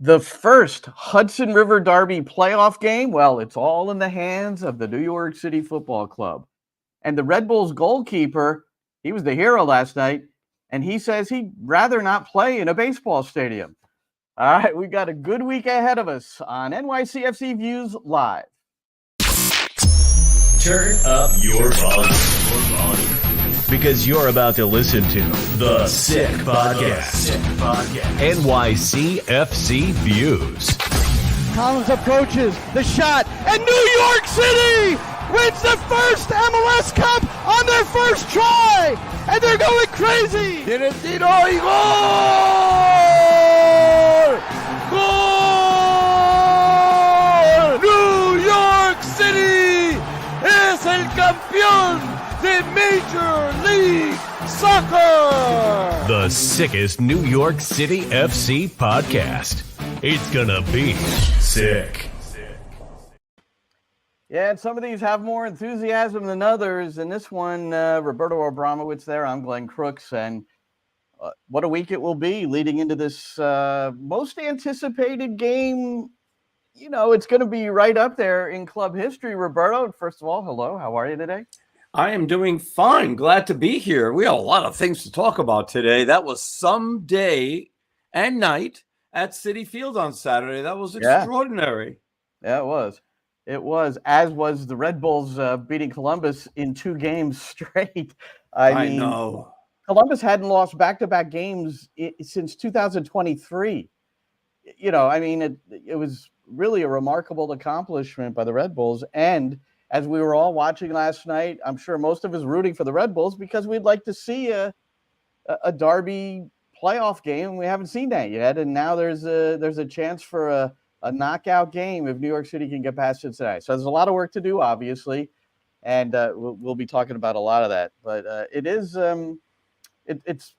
The first Hudson River Derby playoff game, well, it's all in the hands of the New York City Football Club. And the Red Bulls goalkeeper, he was the hero last night, and he says he'd rather not play in a baseball stadium. All right, we got a good week ahead of us on NYCFC Views Live. Turn up your volume. Because you're about to listen to The Sick Podcast. NYCFC Views. Collins approaches the shot, and New York City wins the first MLS Cup on their first try, and they're going crazy. Tiene tiro y gol! Gol! New York City es el campeón de Major League Soccer! The sickest New York City FC podcast. It's gonna be sick. Yeah, and some of these have more enthusiasm than others. And this one, Roberto Abramowitz there, I'm Glenn Crooks. And what a week it will be leading into this most anticipated game. You know, it's going to be right up there in club history. Roberto, first of all, hello. How are you today? I am doing fine. Glad to be here. We have a lot of things to talk about today. That was some day and night at Citi Field on Saturday. That was extraordinary. Yeah, it was. It was, as was the Red Bulls beating Columbus in 2 games straight. I mean, know. Columbus hadn't lost back-to-back games since 2023. You know, I mean, it was really a remarkable accomplishment by the Red Bulls. And as we were all watching last night, I'm sure most of us rooting for the Red Bulls because we'd like to see a derby playoff game. We haven't seen that yet. And now there's a chance for a knockout game if New York City can get past Cincinnati. So there's a lot of work to do, obviously, and we'll be talking about a lot of that. But it is it's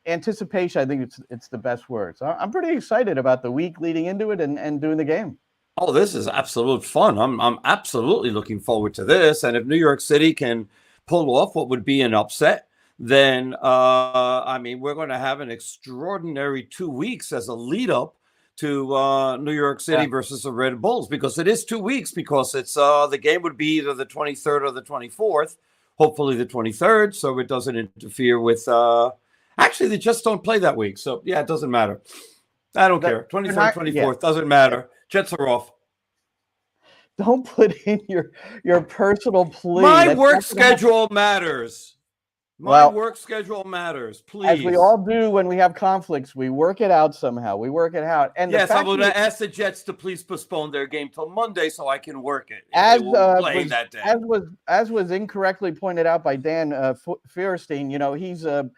anticipation. I think it's the best word. So I'm pretty excited about the week leading into it and doing the game. Oh, this is absolute fun. I'm absolutely looking forward to this. And if New York City can pull off what would be an upset, then I mean, we're going to have an extraordinary 2 weeks as a lead up to New York City versus the Red Bulls, because it is 2 weeks, because it's the game would be either the 23rd or the 24th, hopefully the 23rd, so it doesn't interfere with actually they just don't play that week, so yeah, it doesn't matter. I don't care. 23rd, 24th, doesn't matter. Jets are off. Don't put in your personal plea. My work schedule matters. My work schedule matters, please. As we all do when we have conflicts, we work it out somehow. We work it out. And yes, I'm going to ask the Jets to please postpone their game till Monday so I can work it. As was incorrectly pointed out by Dan Feuerstein, you know, he's a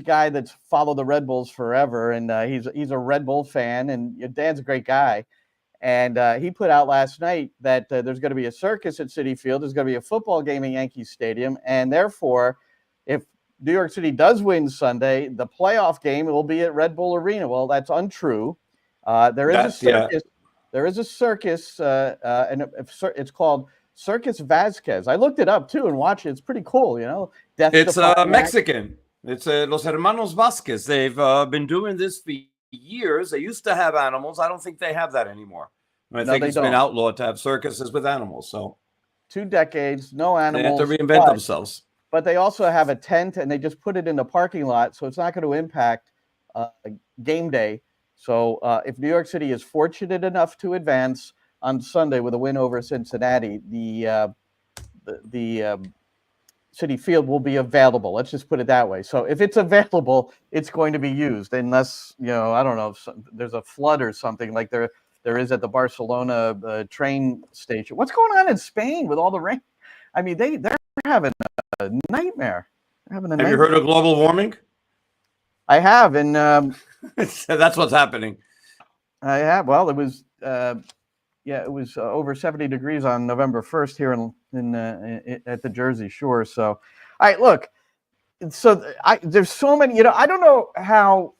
guy that's followed the Red Bulls forever, and he's a Red Bull fan, and Dan's a great guy. And he put out last night that there's going to be a circus at Citi Field. There's going to be a football game in Yankee Stadium, and therefore, if New York City does win Sunday, the playoff game will be at Red Bull Arena. Well, that's untrue. There is a circus. Yeah. There is a circus, and it's called Circus Vazquez. I looked it up too and watched it. It's pretty cool, you know. It's Mexican. It's Los Hermanos Vazquez. They've been doing this for years. They used to have animals. I don't think they have that anymore. I think it's been outlawed to have circuses with animals. So 2 decades, no animals. They have to reinvent themselves. But they also have a tent, and they just put it in the parking lot, so it's not going to impact game day. So if New York City is fortunate enough to advance on Sunday with a win over Cincinnati, the Citi Field will be available. Let's just put it that way. So if it's available, it's going to be used, unless, you know, I don't know, if there's a flood or something like there is at the Barcelona train station. What's going on in Spain with all the rain? I mean, they're having a nightmare. Have you heard of global warming? I have, and that's what's happening. I have. Well, it was it was over 70 degrees on November 1st here at the Jersey Shore. So, all right, look. So there's so many. You know, I don't know how.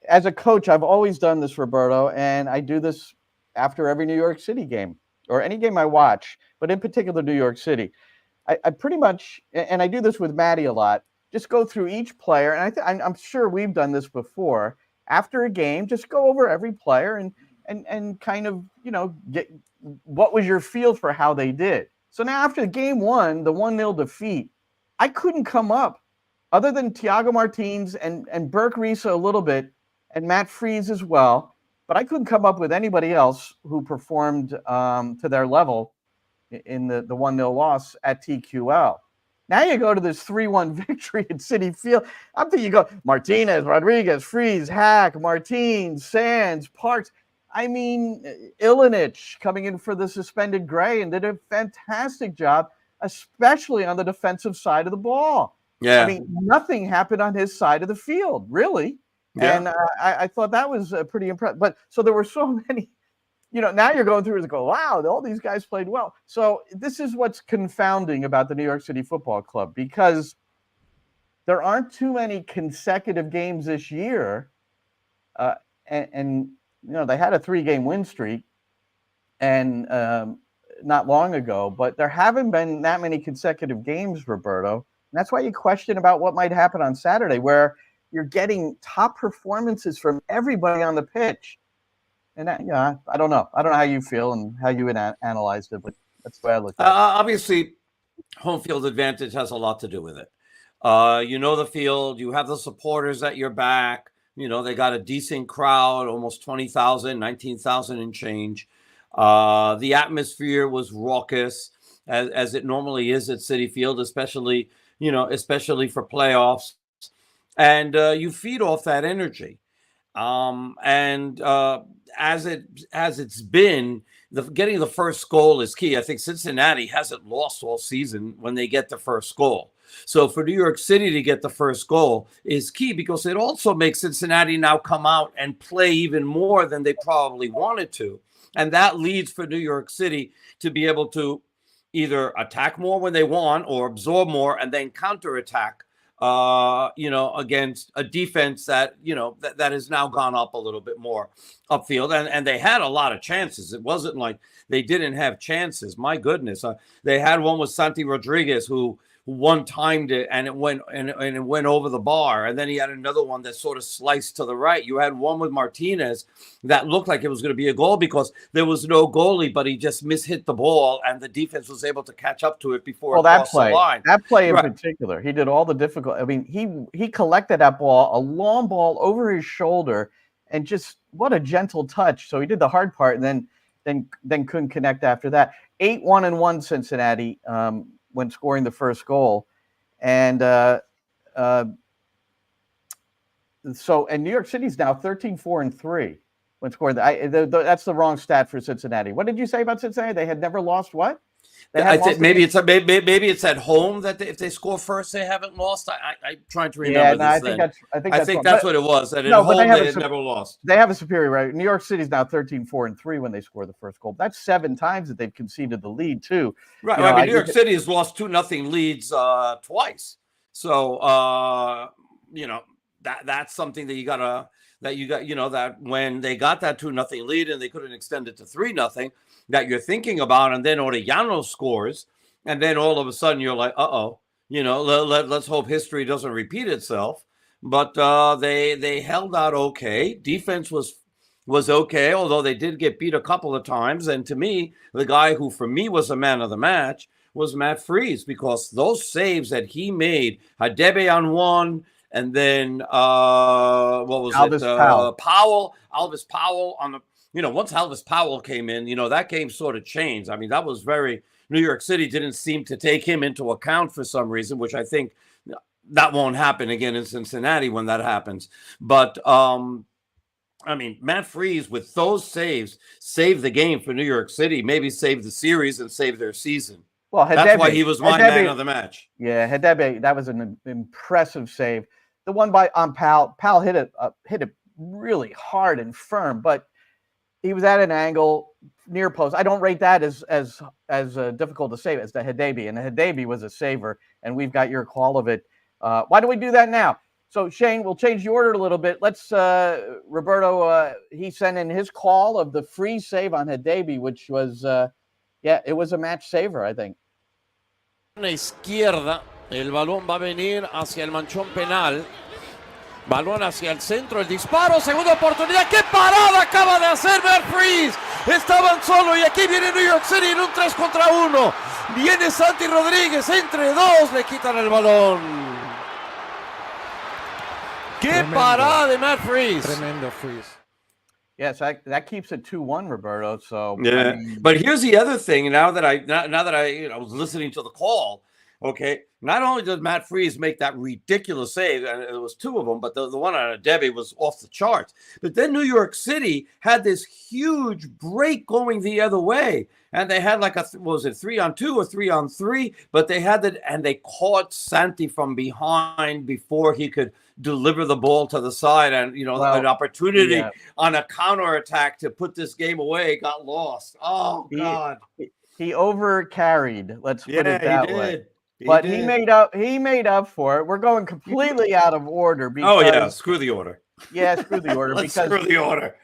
As a coach, I've always done this, Roberto, and I do this after every New York City game or any game I watch, but in particular New York City. I pretty much, and I do this with Maddie a lot, just go through each player, and I'm sure we've done this before, after a game, just go over every player and kind of, get what was your feel for how they did. So now after game one, the 1-0 defeat, I couldn't come up other than Thiago Martins and Burke Risa a little bit and Matt Freese as well. But I couldn't come up with anybody else who performed to their level in the 1-0 loss at TQL. Now you go to this 3-1 victory at Citi Field. I'm thinking you go Martinez, Rodriguez, Freese, Hack, Martins, Sands, Parks. I mean, Ilinich coming in for the suspended Gray and did a fantastic job, especially on the defensive side of the ball. Yeah. I mean, nothing happened on his side of the field, really. Yeah. And I thought that was pretty impressive. But so there were so many, now you're going through and go, wow, all these guys played well. So this is what's confounding about the New York City Football Club, because there aren't too many consecutive games this year. And they had a 3-game win streak and not long ago, but there haven't been that many consecutive games, Roberto. And that's why you question about what might happen on Saturday, where you're getting top performances from everybody on the pitch. And I don't know. I don't know how you feel and how you analyzed it, but that's the way I look at it. Obviously, home field advantage has a lot to do with it. The field, you have the supporters at your back. They got a decent crowd, almost 20,000, 19,000 and change. The atmosphere was raucous, as it normally is at Citi Field, especially for playoffs. And you feed off that energy. As it's been, getting the first goal is key. I think Cincinnati hasn't lost all season when they get the first goal. So for New York City to get the first goal is key, because it also makes Cincinnati now come out and play even more than they probably wanted to. And that leads for New York City to be able to either attack more when they want or absorb more and then counterattack, against a defense that has now gone up a little bit more upfield. And they had a lot of chances. It wasn't like they didn't have chances. My goodness. They had one with Santi Rodriguez, who one-timed it and it went over the bar. And then he had another one that sort of sliced to the right. You had one with Martinez that looked like it was going to be a goal because there was no goalie, but he just mishit the ball and the defense was able to catch up to it before it crossed the line. That play in particular, he did all the difficult. I mean, he collected that ball, a long ball over his shoulder, and just what a gentle touch. So he did the hard part and then couldn't connect after that. 8-1-1 Cincinnati. When scoring the first goal. And and New York City's now 13-4-3 when scoring. That's the wrong stat for Cincinnati. What did you say about Cincinnati? They had never lost what? Maybe it's at home that if they score first, they haven't lost. I'm trying to remember I think that's what it was. That at home they had never lost. They have a superior record. New York City's now 13-4-3 when they score the first goal. That's 7 times that they've conceded the lead too. Right. New York City has lost 2-0 leads twice. So that's something that that when they got that 2-0 lead and they couldn't extend it to 3-0, that you're thinking about, and then Orellano scores, and then all of a sudden you're like, let's hope history doesn't repeat itself. But they held out okay. Defense was okay, although they did get beat a couple of times. And to me, the guy who for me was the man of the match was Matt Freese, because those saves that he made, Hadebe on one, and then Alvis Powell on the. Once Alvis Powell came in, that game sort of changed. I mean, that was New York City didn't seem to take him into account for some reason, which I think that won't happen again in Cincinnati when that happens. But, Matt Freese with those saves saved the game for New York City, maybe saved the series and saved their season. Well, that's why he was my man of the match. Yeah, Hadebe, that was an impressive save. The one on Powell hit it really hard and firm, but he was at an angle near post. I don't rate that as difficult to save as the Hadebe, and the Hadebe was a saver, and we've got your call of it. Why do we do that now? So Shane, we'll change the order a little bit. Let's Roberto. He sent in his call of the free save on Hadebe, which was it was a match saver, I think. Izquierda, el balón va a venir hacia el manchón penal. Balón hacia el centro, el disparo, segunda oportunidad. ¡Qué parada acaba de hacer Matt Freese! Estaban solo y aquí viene New York City en un 3 contra 1. Viene Santi Rodríguez, entre dos le quitan el balón. ¡Qué Tremendo. parada de Matt Freese! Tremendo Freeze. Yes, that keeps it 2-1, Roberto. So Yeah, I mean, but here's the other thing. Now that I was listening to the call, okay, not only did Matt Freese make that ridiculous save, and it was two of them, but the one on Debbie was off the charts. But then New York City had this huge break going the other way, and they had like was it 3-on-2 or 3-on-3? But they had that, and they caught Santi from behind before he could deliver the ball to the side, and an opportunity on a counterattack to put this game away got lost. Oh God, he overcarried. Let's put it that way. But He made up for it. We're going completely out of order. Because, screw the order. Yeah, screw the order. Let's because screw the order.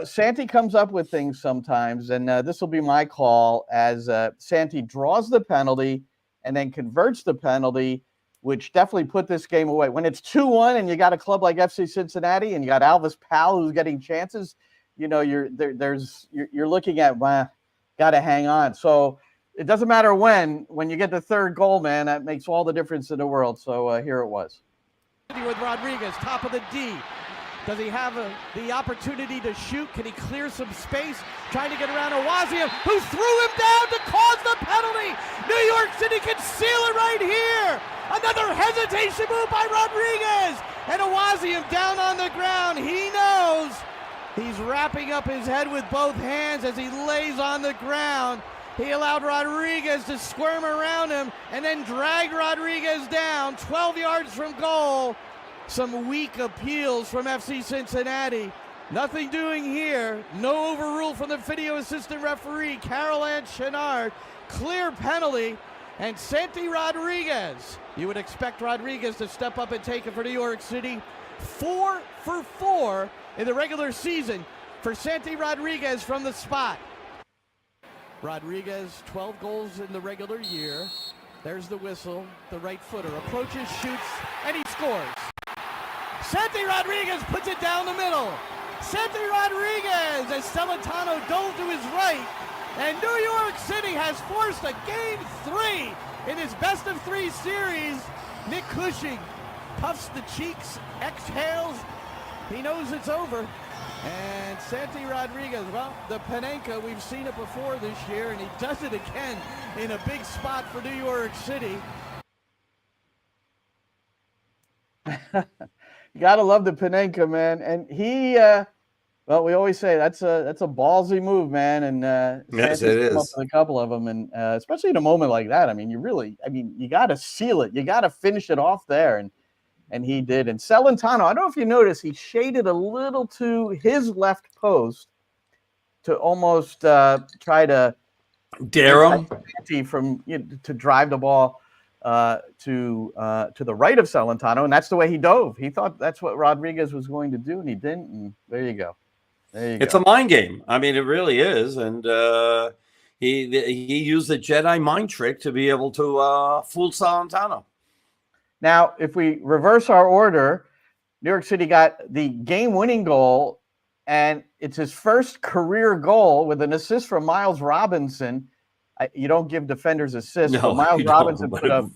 Santi comes up with things sometimes, and this will be my call as Santi draws the penalty and then converts the penalty, which definitely put this game away. When it's 2-1 and you got a club like FC Cincinnati and you got Alvis Powell who's getting chances, you're looking at, got to hang on. So it doesn't matter when you get the third goal, man, that makes all the difference in the world. So here it was. With Rodriguez, top of the D. Does he have the opportunity to shoot? Can he clear some space? Trying to get around Awaziem, who threw him down to cause the penalty. New York City can seal it right here. Another hesitation move by Rodriguez. And Awaziem down on the ground. He knows he's wrapping up his head with both hands as he lays on the ground. He allowed Rodriguez to squirm around him and then dragged Rodriguez down 12 yards from goal. Some weak appeals from FC Cincinnati. Nothing doing here. No overrule from the video assistant referee, Carol Ann Chenard. Clear penalty. And Santi Rodriguez. You would expect Rodriguez to step up and take it for New York City. 4 for 4 in the regular season for Santi Rodriguez from the spot. Rodriguez, 12 goals in the regular year. There's the whistle. The right footer approaches, shoots, and he scores. Santi Rodriguez puts it down the middle. Santi Rodriguez as Celentano dove to his right. And New York City has forced a Game 3 in his best-of-3 series. Nick Cushing puffs the cheeks, exhales. He knows it's over. And Santi Rodriguez, well, the Panenka, we've seen it before this year, and he does it again in a big spot for New York City. You gotta love the Panenka, man. And he, we always say that's a ballsy move, man. And yes, it is. Up with a couple of them, and especially in a moment like that. I mean, you gotta seal it. You gotta finish it off there, and he did. And Celentano, I don't know if you noticed, he shaded a little to his left post to almost try to dare him from to drive the ball to the right of Celentano, and that's the way he dove. He thought that's what Rodriguez was going to do, and he didn't. And there you go. It's a mind game. I mean, it really is. And he used the Jedi mind trick to be able to fool Celentano. Now, if we reverse our order, New York City got the game-winning goal, and it's his first career goal with an assist from Miles Robinson. You don't give defenders assists, No, but Miles Robinson put a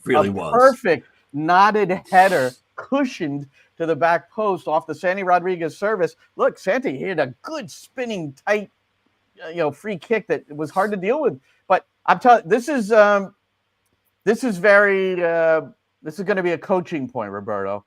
perfect knotted header, cushioned to the back post off the Santi Rodriguez service. Look, Santi hit a good spinning, tight, free kick that was hard to deal with. But I'm telling you, this is going to be a coaching point, Roberto.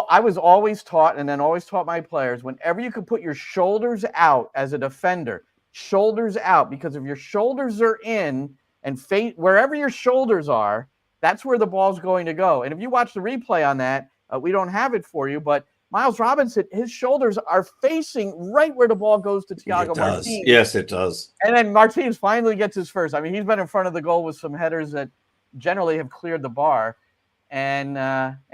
I was always taught, and then always taught my players, whenever you can put your shoulders out as a defender, shoulders out, because if your shoulders are in and wherever your shoulders are, that's where the ball's going to go. And if you watch the replay on that, we don't have it for you, but Miles Robinson, his shoulders are facing right where the ball goes to Thiago Martins. Yes, it does. And then Martins finally gets his first. I mean, he's been in front of the goal with some headers that generally have cleared the bar, and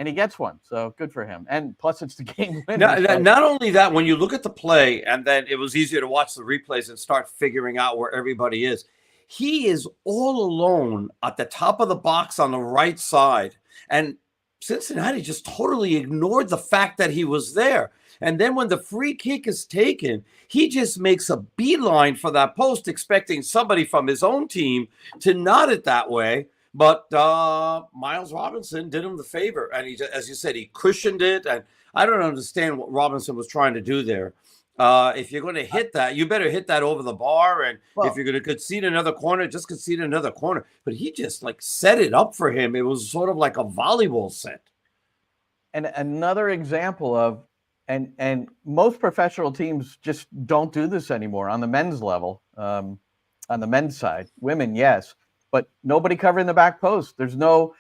he gets one. So good for him. And plus, it's the game winner. Not only that, when you look at the play, and then it was easier to watch the replays and start figuring out where everybody is. He is all alone at the top of the box on the right side, and Cincinnati just totally ignored the fact that he was there. And then when the free kick is taken, he just makes a beeline for that post, expecting somebody from his own team to nod it that way. But Miles Robinson did him the favor. And he, as you said, he cushioned it. And I don't understand what Robinson was trying to do there. If you're going to hit that, you better hit that over the bar. And if you're going to concede another corner, just concede another corner. But he just like set it up for him. It was sort of like a volleyball set. And another example of, and most professional teams just don't do this anymore on the men's level, on the men's side. Women, yes, but nobody covering the back post. There's no,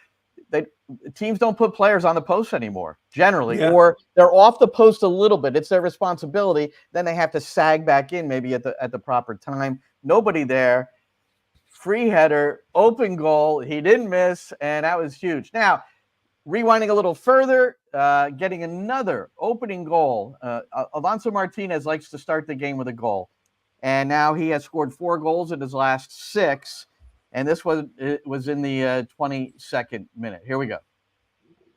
teams don't put players on the post anymore, generally, or they're off the post a little bit. It's their responsibility. Then they have to sag back in maybe at the proper time. Nobody there. Free header, open goal. He didn't miss, and that was huge. Now, rewinding a little further, getting another opening goal. Alonso Martinez likes to start the game with a goal. And now he has scored 4 goals in his last 6. And this was in the 22nd minute. Here we go.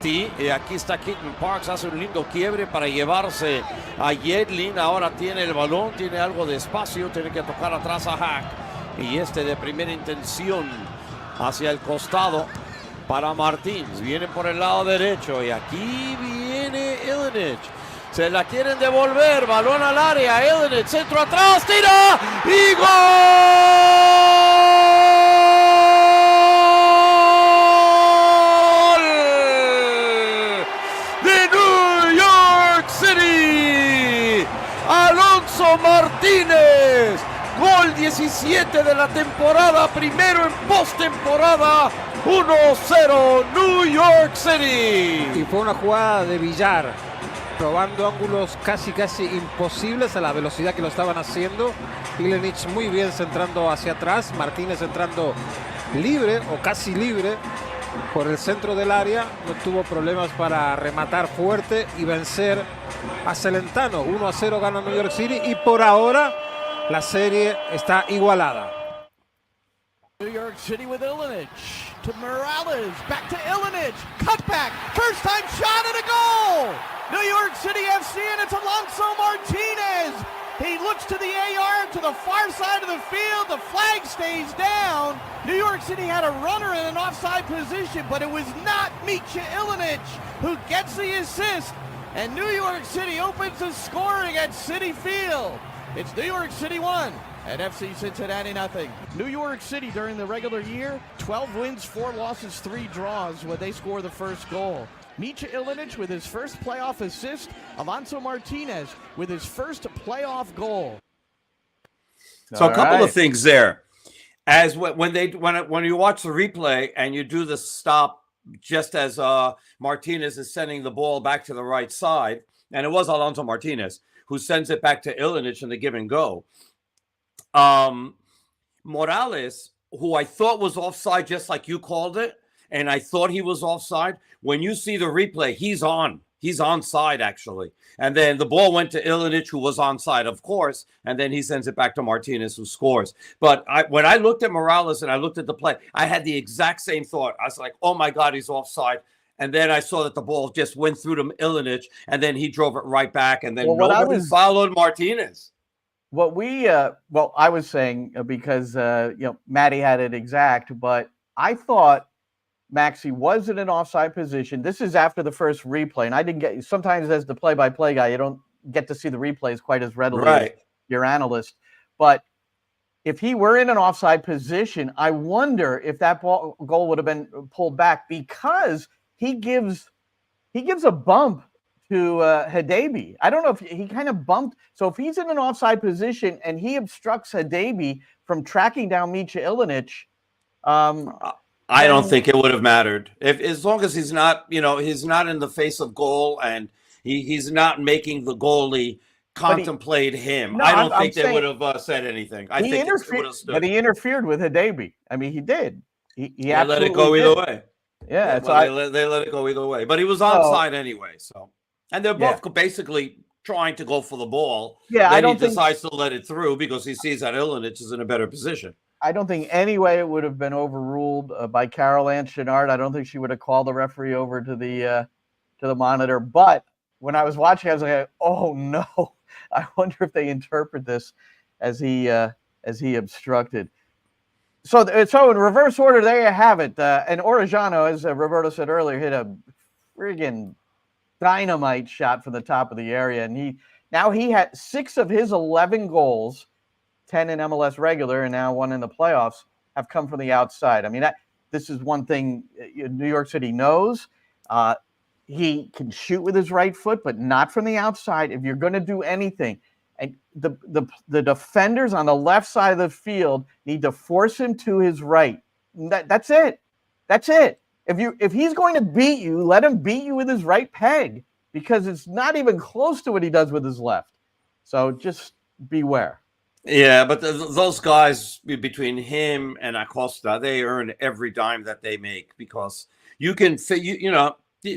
Sí, aquí está Keaton Parks, hace un lindo quiebre para llevarse a Yedlin. Ahora tiene el balón, tiene algo de espacio, tiene que tocar atrás a Hack. Y de primera intención hacia el costado para Martins. Viene por el lado derecho y aquí viene Ilinic. Se la quieren devolver, balón al área, Ilinic, centro atrás, tira y gol de New York City. Alonso Martínez, gol 17 de la temporada, primero en postemporada. 1-0 New York City. Y fue una jugada de billar, probando ángulos casi imposibles a la velocidad que lo estaban haciendo. Ilinic muy bien centrando hacia atrás, Martínez entrando libre o casi libre por el centro del área. No tuvo problemas para rematar fuerte y vencer a Celentano. 1-0 gana New York City y por ahora la serie está igualada. New York City with Ilinic to Morales, back to Ilinic, cutback, first time shot and a goal! New York City FC, and it's Alonso Martinez. He looks to the AR to the far side of the field, the flag stays down. New York City had a runner in an offside position, but it was not Micha Ilinic who gets the assist, and New York City opens the scoring at Citi Field. It's New York City 1. At FC Cincinnati, nothing. New York City during the regular year, 12 wins, 4 losses, 3 draws when they score the first goal. Micha Ilinic with his first playoff assist. Alonso Martinez with his first playoff goal. So a couple of things there. As when you watch the replay and you do the stop just as Martinez is sending the ball back to the right side, and it was Alonso Martinez who sends it back to Ilinic in the give and go. Morales, who I thought was offside, just like you called it, and I thought he was offside. When you see the replay, he's onside actually. And then the ball went to Ilinic, who was onside, of course, and then he sends it back to Martinez, who scores. But when I looked at Morales and I looked at the play, I had the exact same thought. I was like, oh my God, he's offside. And then I saw that the ball just went through to Ilinic, and then he drove it right back, and then nobody followed Martinez. What I was saying, because Matty had it exact, but I thought Maxey was in an offside position. This is after the first replay, and I didn't get. Sometimes as the play-by-play guy, you don't get to see the replays quite as readily as your analyst. But if he were in an offside position, I wonder if that goal would have been pulled back, because he gives a bump to Hadebe. I don't know if he kind of bumped. So if he's in an offside position and he obstructs Hadebe from tracking down Micha Ilinic, I don't think it would have mattered. As long as he's not, he's not in the face of goal and he's not making the goalie contemplate him. No, I don't think they would have said anything. I think it would have stood. But he interfered with Hadebe. I mean, he did. He let it go either way. Yeah, they let it go either way. But he was onside anyway, so. And they're both basically trying to go for the ball. Yeah, then he decides to let it through because he sees that Ilinic is in a better position. I don't think any way it would have been overruled by Carol Ann Chenard. I don't think she would have called the referee over to the monitor. But when I was watching, I was like, oh no, I wonder if they interpret this as he obstructed. So in reverse order, there you have it. And Orejano, as Roberto said earlier, hit a friggin' dynamite shot from the top of the area. And he had 6 of his 11 goals, 10 in MLS regular, and now 1 in the playoffs, have come from the outside. I mean, this is one thing New York City knows. He can shoot with his right foot, but not from the outside. If you're going to do anything, and the defenders on the left side of the field need to force him to his right. That's it. That's it. If he's going to beat you, let him beat you with his right peg, because it's not even close to what he does with his left. So just beware. Yeah, but those guys between him and Acosta, they earn every dime that they make, because you can,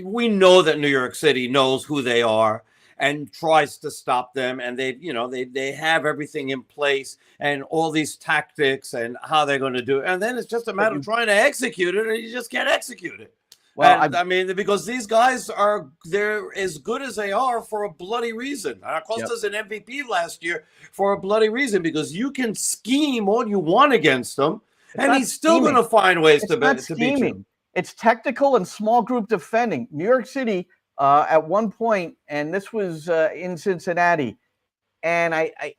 we know that New York City knows who they are and tries to stop them, and they have everything in place and all these tactics and how they're going to do it, and then it's just a matter of trying to execute it, and you just can't execute it. Well, I mean, because these guys they're as good as they are for a bloody reason. Acosta's an MVP last year for a bloody reason, because you can scheme all you want against them, and he's still going to find ways to beat you. It's technical and small group defending. New York City, at one point, and this was in Cincinnati, and I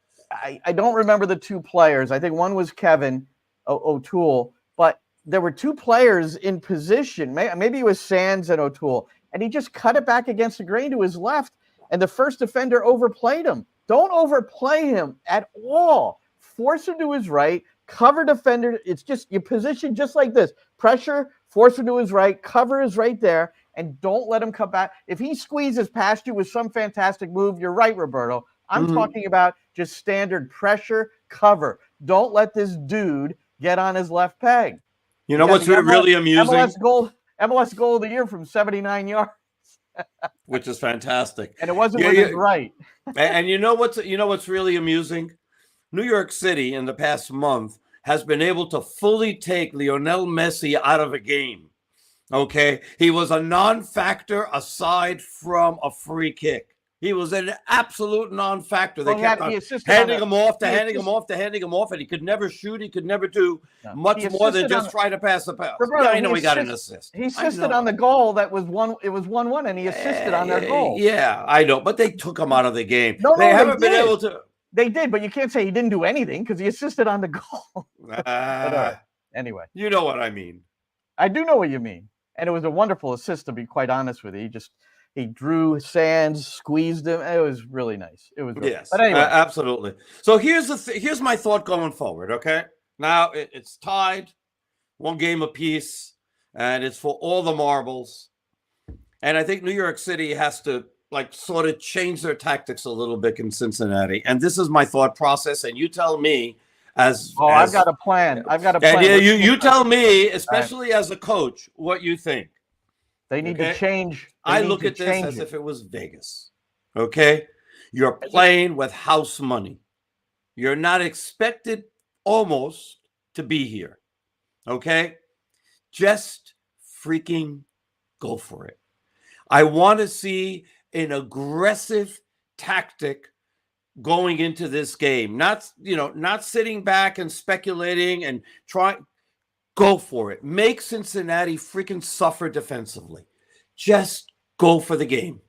don't remember the 2 players. I think one was Kevin O'Toole, but there were 2 players in position. Maybe it was Sands and O'Toole, and he just cut it back against the grain to his left, and the first defender overplayed him. Don't overplay him at all. Force him to his right, cover defender. It's just you position just like this. Pressure, force him to his right, cover is right there, and don't let him come back. If he squeezes past you with some fantastic move, you're right, Roberto. I'm talking about just standard pressure, cover. Don't let this dude get on his left peg. You know what's really amusing? MLS goal of the year from 79 yards. Which is fantastic. And it wasn't with his right. And you know what's really amusing? New York City in the past month has been able to fully take Lionel Messi out of a game. Okay? He was a non-factor aside from a free kick. He was an absolute non-factor. They kept on handing him off, and he could never shoot. He could never do much more than just try to pass the pass. Roberto, I know he got an assist. He assisted on the goal that was 1. It was 1-1, and he assisted on their goal. Yeah, I know, but they took him out of the game. They haven't been able to. They did, but you can't say he didn't do anything because he assisted on the goal. Anyway, you know what I mean. I do know what you mean, and it was a wonderful assist, to be quite honest with you. He drew Sands, squeezed him. It was really nice. It was really nice. But anyway. Absolutely. So here's my thought going forward, okay? Now it's tied, 1 game apiece, and it's for all the marbles. And I think New York City has to sort of change their tactics a little bit in Cincinnati. And this is my thought process, and you tell me I've got a plan. And you tell me, especially as a coach, what you think. They need to change. I look at this as if it was Vegas. Okay? You're playing with house money. You're not expected almost to be here. Okay? Just freaking go for it. I want to see an aggressive tactic going into this game. Not sitting back and speculating and trying. Go for it. Make Cincinnati freaking suffer defensively. Just go for the game.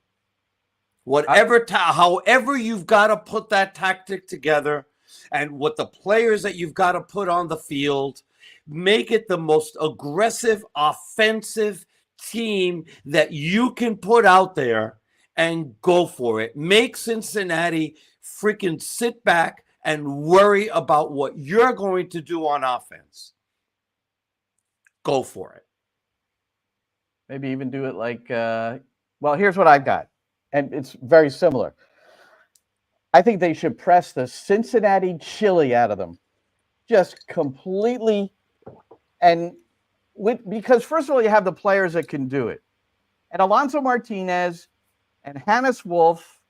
However you've got to put that tactic together, and what the players that you've got to put on the field, make it the most aggressive, offensive team that you can put out there, and go for it. Make Cincinnati freaking sit back and worry about what you're going to do on offense. Go for it. Maybe even do it here's what I've got. And it's very similar. I think they should press the Cincinnati chili out of them. Just completely. Because first of all, you have the players that can do it. And Alonso Martinez and Hannes Wolf.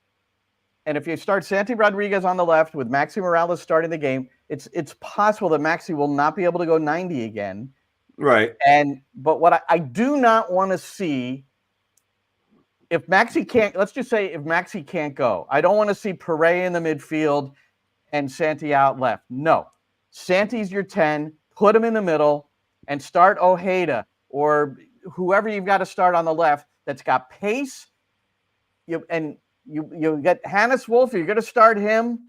And if you start Santi Rodriguez on the left with Maxi Morales starting the game, it's possible that Maxey will not be able to go 90 again. Right. But what I do not want to see, if Maxey can't, let's just say if Maxey can't go, I don't want to see Pereira in the midfield and Santi out left. No. Santi's your 10, put him in the middle, and start Ojeda or whoever you've got to start on the left that's got pace. You get Hannes Wolf, you're going to start him.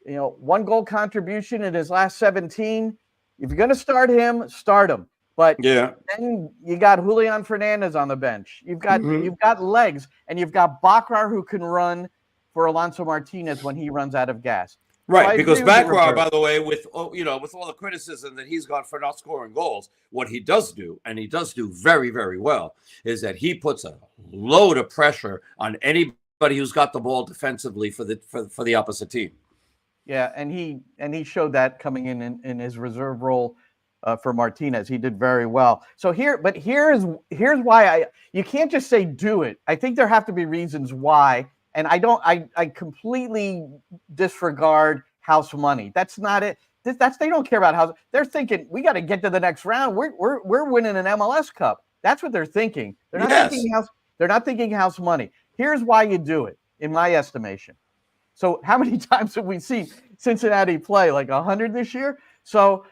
1 goal contribution in his last 17. If you're going to start him, start him. But then you got Julian Fernandez on the bench. You've got legs, and you've got Bakrar who can run for Alonso Martinez when he runs out of gas. Right, So because Bakrar, by the way, with all the criticism that he's got for not scoring goals, what he does do, and he does do very, very well, is that he puts a load of pressure on anybody who's got the ball defensively for the opposite team. Yeah, and he showed that coming in his reserve role for Martinez. He did very well. So here's why you can't just say do it. I think there have to be reasons why. And I completely disregard house money. That's not it. They don't care about house. They're thinking we got to get to the next round. We're winning an MLS Cup. That's what they're thinking. They're not thinking house. They're not thinking house money. Here's why you do it, in my estimation. So how many times have we seen Cincinnati play? Like 100 this year. So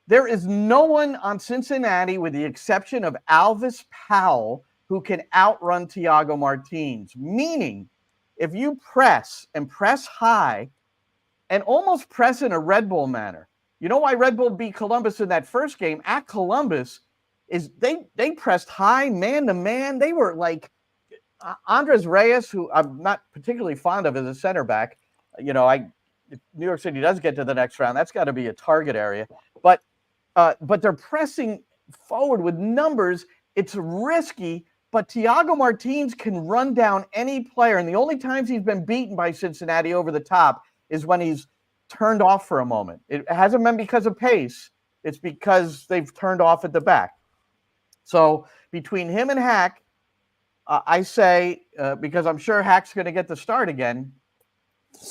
there is no one on Cincinnati, with the exception of Alvis Powell, who can outrun Thiago Martins. Meaning, if you press high and almost press in a Red Bull manner. You know why Red Bull beat Columbus in that first game at Columbus is they pressed high, man to man. They were like Andres Reyes, who I'm not particularly fond of as a center back. If New York City does get to the next round, that's got to be a target area. But they're pressing forward with numbers. It's risky. But Thiago Martins can run down any player. And the only times he's been beaten by Cincinnati over the top is when he's turned off for a moment. It hasn't been because of pace. It's because they've turned off at the back. So between him and Hack, I say, because I'm sure Hack's going to get the start again.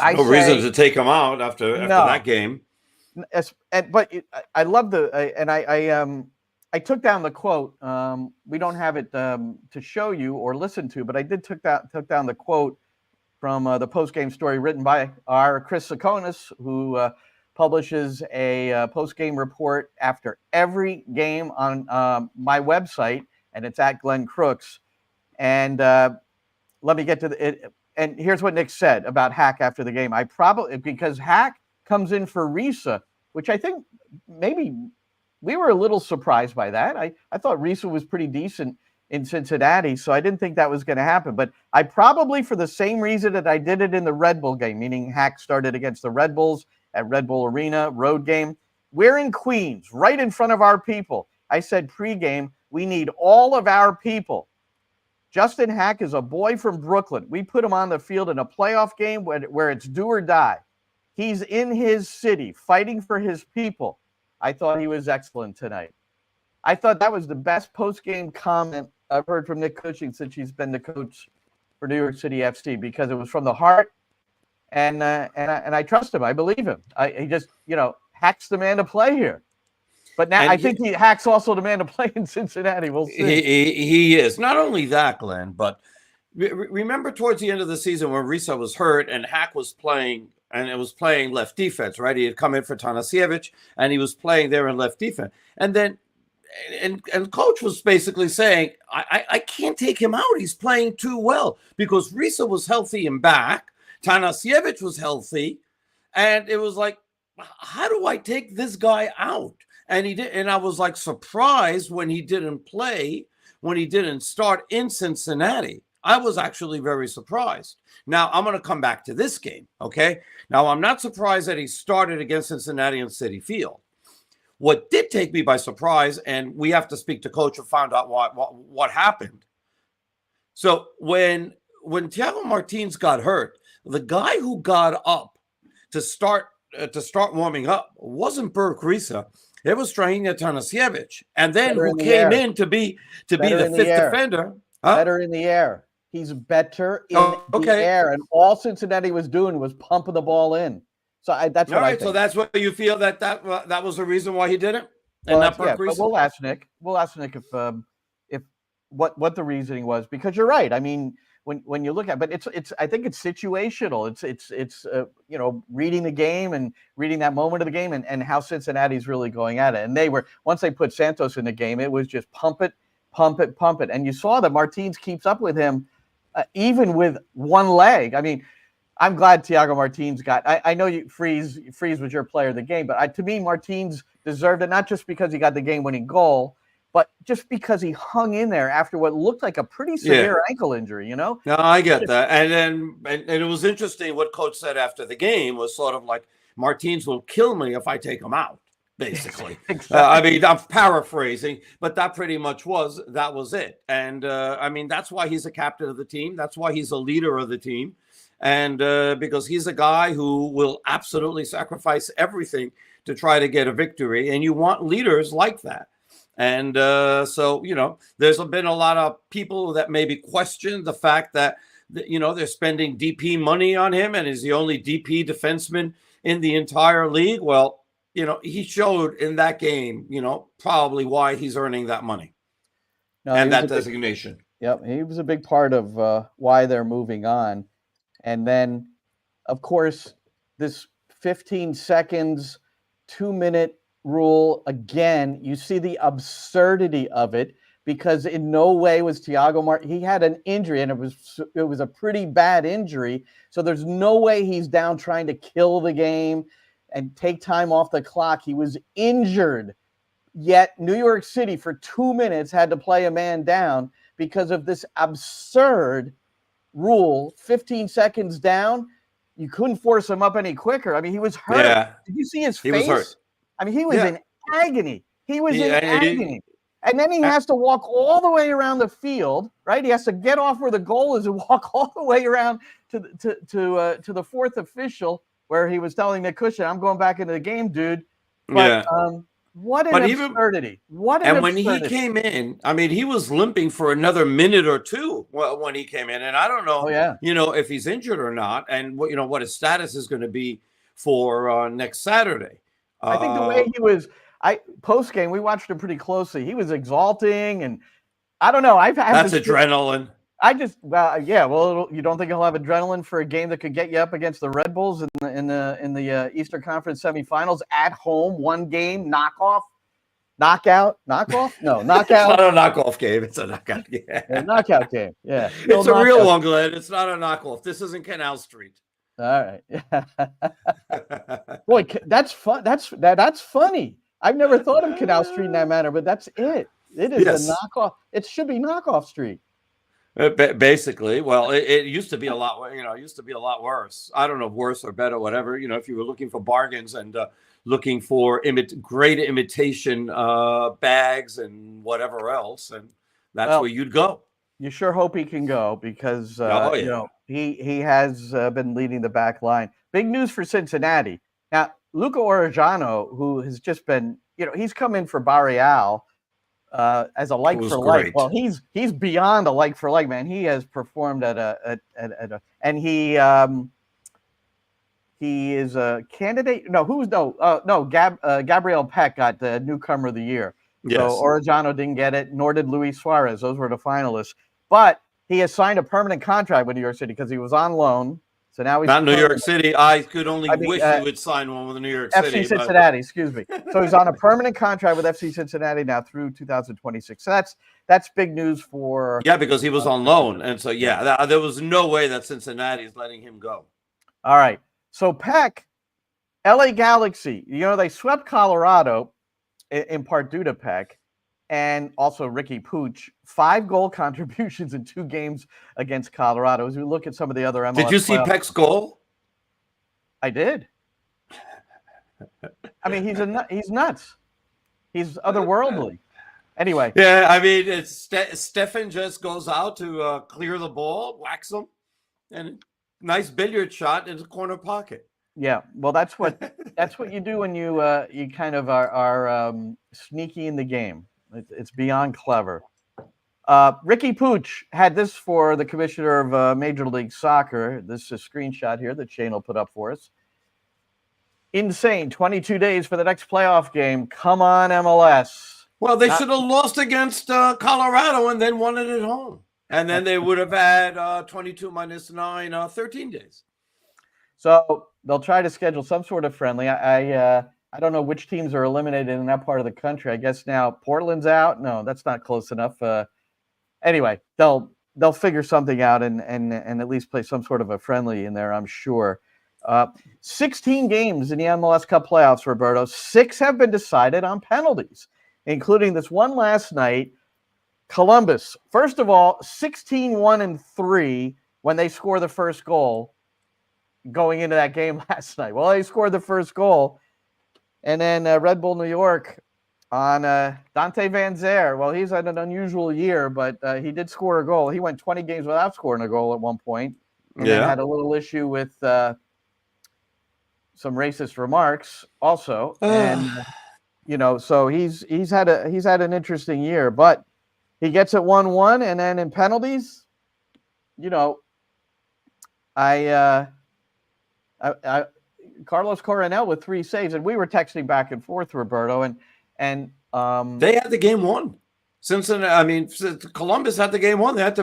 No reason to take him out after that game. But I love I took down the quote. We don't have it to show you or listen to, but I did took down the quote from the post-game story written by our Chris Sakonis, who publishes a post-game report after every game on my website, and it's at Glenn Crooks. And let me get to it. And here's what Nick said about Hack after the game. Because Hack comes in for Risa, which I think maybe we were a little surprised by that. I thought Risa was pretty decent in Cincinnati, so I didn't think that was going to happen. But I probably, for the same reason that I did it in the Red Bull game, meaning Hack started against the Red Bulls at Red Bull Arena, road game. We're in Queens, right in front of our people. I said pregame, we need all of our people. Justin Hack is a boy from Brooklyn. We put him on the field in a playoff game where it's do or die. He's in his city, fighting for his people. I thought he was excellent tonight. I thought that was the best post-game comment I've heard from Nick Cushing since he's been the coach for New York City FC, because it was from the heart, and I trust him. I believe him. He just, Hack's the man to play here. But now I think Hack's also the man to play in Cincinnati. We'll see. He is. Not only that, Glenn, but remember towards the end of the season when Risa was hurt and Hack was playing, and it was playing left defense, right? He had come in for Tanasiewicz, and he was playing there in left defense. And then, and coach was basically saying, I can't take him out. He's playing too well, because Risa was healthy and back. Tanasiewicz was healthy. And it was like, how do I take this guy out? And he did, and I was like surprised when he didn't play, when he didn't start in Cincinnati. I was actually very surprised. Now I'm going to come back to this game. Okay. Now I'm not surprised that he started against Cincinnati on Citi Field. What did take me by surprise, and we have to speak to coach and find out what happened. So when Thiago Martins got hurt, the guy who got up to start warming up wasn't Berk Risa. It was Strahinja Tanasiewicz, and then who came in to be the fifth defender. Huh? Better in the air. He's better in the air, and all Cincinnati was doing was pumping the ball in. That's All what I right, think. so that's what you feel that was the reason why he did it, Well, and not but Park we'll ask Nick. We'll ask Nick if what the reasoning was, because you're right. I mean, when you look at, but it's I think it's situational. It's reading the game and reading that moment of the game and how Cincinnati's really going at it. And they were, once they put Santos in the game, it was just pump it. And you saw that Martins keeps up with him even with one leg. I mean, I'm glad Thiago Martins got. I know Freeze was your player of the game, but to me, Martins deserved it, not just because he got the game-winning goal, but just because he hung in there after what looked like a pretty severe ankle injury. No, I get that, and it was interesting what Coach said after the game was sort of like, Martins will kill me if I take him out. Basically, Exactly. I mean, I'm paraphrasing, but that pretty much was it. And I mean, that's why he's a captain of the team. That's why he's a leader of the team. And because he's a guy who will absolutely sacrifice everything to try to get a victory. And you want leaders like that. And so, there's been a lot of people that maybe question the fact that, they're spending DP money on him and is the only DP defenseman in the entire league. Well, he showed in that game, probably why he's earning that money and that designation. Yep. He was a big part of why they're moving on. And then, of course, this 15 seconds, 2-minute rule, again, you see the absurdity of it, because in no way was Thiago Martins. He had an injury, and it was a pretty bad injury. So there's no way he's down trying to kill the game and take time off the clock. He was injured. Yet New York City for 2 minutes had to play a man down because of this absurd rule. 15 seconds down, you couldn't force him up any quicker. I mean, he was hurt. Yeah. Did you see his face? He was hurt. I mean, he was in agony. He was in agony. And then he has to walk all the way around the field, right? He has to get off where the goal is and walk all the way around to the fourth official, where he was telling Nick Cushion, "I'm going back into the game, dude." But, what an absurdity. When he came in, I mean, he was limping for another minute or two when he came in. And I don't know, if he's injured or not, and what his status is going to be for next Saturday. I think the way he was, post game, we watched him pretty closely. He was exalting, and I don't know. That's adrenaline. You don't think he'll have adrenaline for a game that could get you up against the Red Bulls in the Eastern Conference semifinals at home, one game, knockoff? No, knockout. It's not a knockoff game. It's a knockout game. A knockout game. Yeah. It's a real one, Glenn. It's not a knockoff. This isn't Canal Street. All right. Boy, that's fun. That's funny. I've never thought of Canal Street in that manner, but that's it. It is a knockoff. It should be knockoff street. Basically, well, it used to be a lot. It used to be a lot worse. I don't know, worse or better, whatever. If you were looking for bargains and looking for great imitation bags and whatever else, and that's where you'd go. You sure hope he can go, because he has been leading the back line. Big news for Cincinnati. Now, Luca Orejano, who has just been, he's come in for Barreal as a like for like. Well, he's beyond a like for like, man. He has performed and he is a candidate. Gabriel Peck got the newcomer of the year. Yes. So Orejano didn't get it, nor did Luis Suarez. Those were the finalists. But he has signed a permanent contract with New York City because he was on loan. So now he's not New York City. I could only wish he would sign one with New York City. FC Cincinnati, excuse me. So he's on a permanent contract with FC Cincinnati now through 2026. So that's big news for. Yeah, because he was on loan, and so there was no way that Cincinnati is letting him go. All right. So Peck, LA Galaxy. They swept Colorado in part due to Peck, and also Ricky Pooch. 5 goal contributions in 2 games against Colorado. As we look at some of the other MLS. Did you see Peck's goal? I did. I mean, he's nuts. He's otherworldly. Anyway. Yeah, I mean, it's Stefan just goes out to clear the ball, whacks him, and nice billiard shot in the corner pocket. Yeah, well, that's what you do when you kind of are sneaky in the game. It's beyond clever. Ricky Pooch had this for the commissioner of Major League Soccer. This is a screenshot here that Shane will put up for us. insane. 22 days for the next playoff game. Come on, MLS. Well, they should have lost against Colorado and then won it at home. And then they would have had 22 minus 9, 13 days. So they'll try to schedule some sort of friendly. I don't know which teams are eliminated in that part of the country. I guess now Portland's out. No, that's not close enough. Anyway, they'll figure something out and at least play some sort of a friendly in there, I'm sure. 16 games in the MLS Cup playoffs, Roberto. 6 have been decided on penalties, including this one last night. Columbus, first of all, 16-1-3 when they score the first goal going into that game last night. Well, they scored the first goal. And then Red Bull New York on Dante Van Zer. Well, he's had an unusual year, but he did score a goal. He went 20 games without scoring a goal at one point. And then had a little issue with some racist remarks also. And, so he's had an interesting year. But he gets it 1-1, and then in penalties, Carlos Coronel with 3 saves, and we were texting back and forth, Roberto, and they had the game won. Cincinnati, Columbus had the game won. They had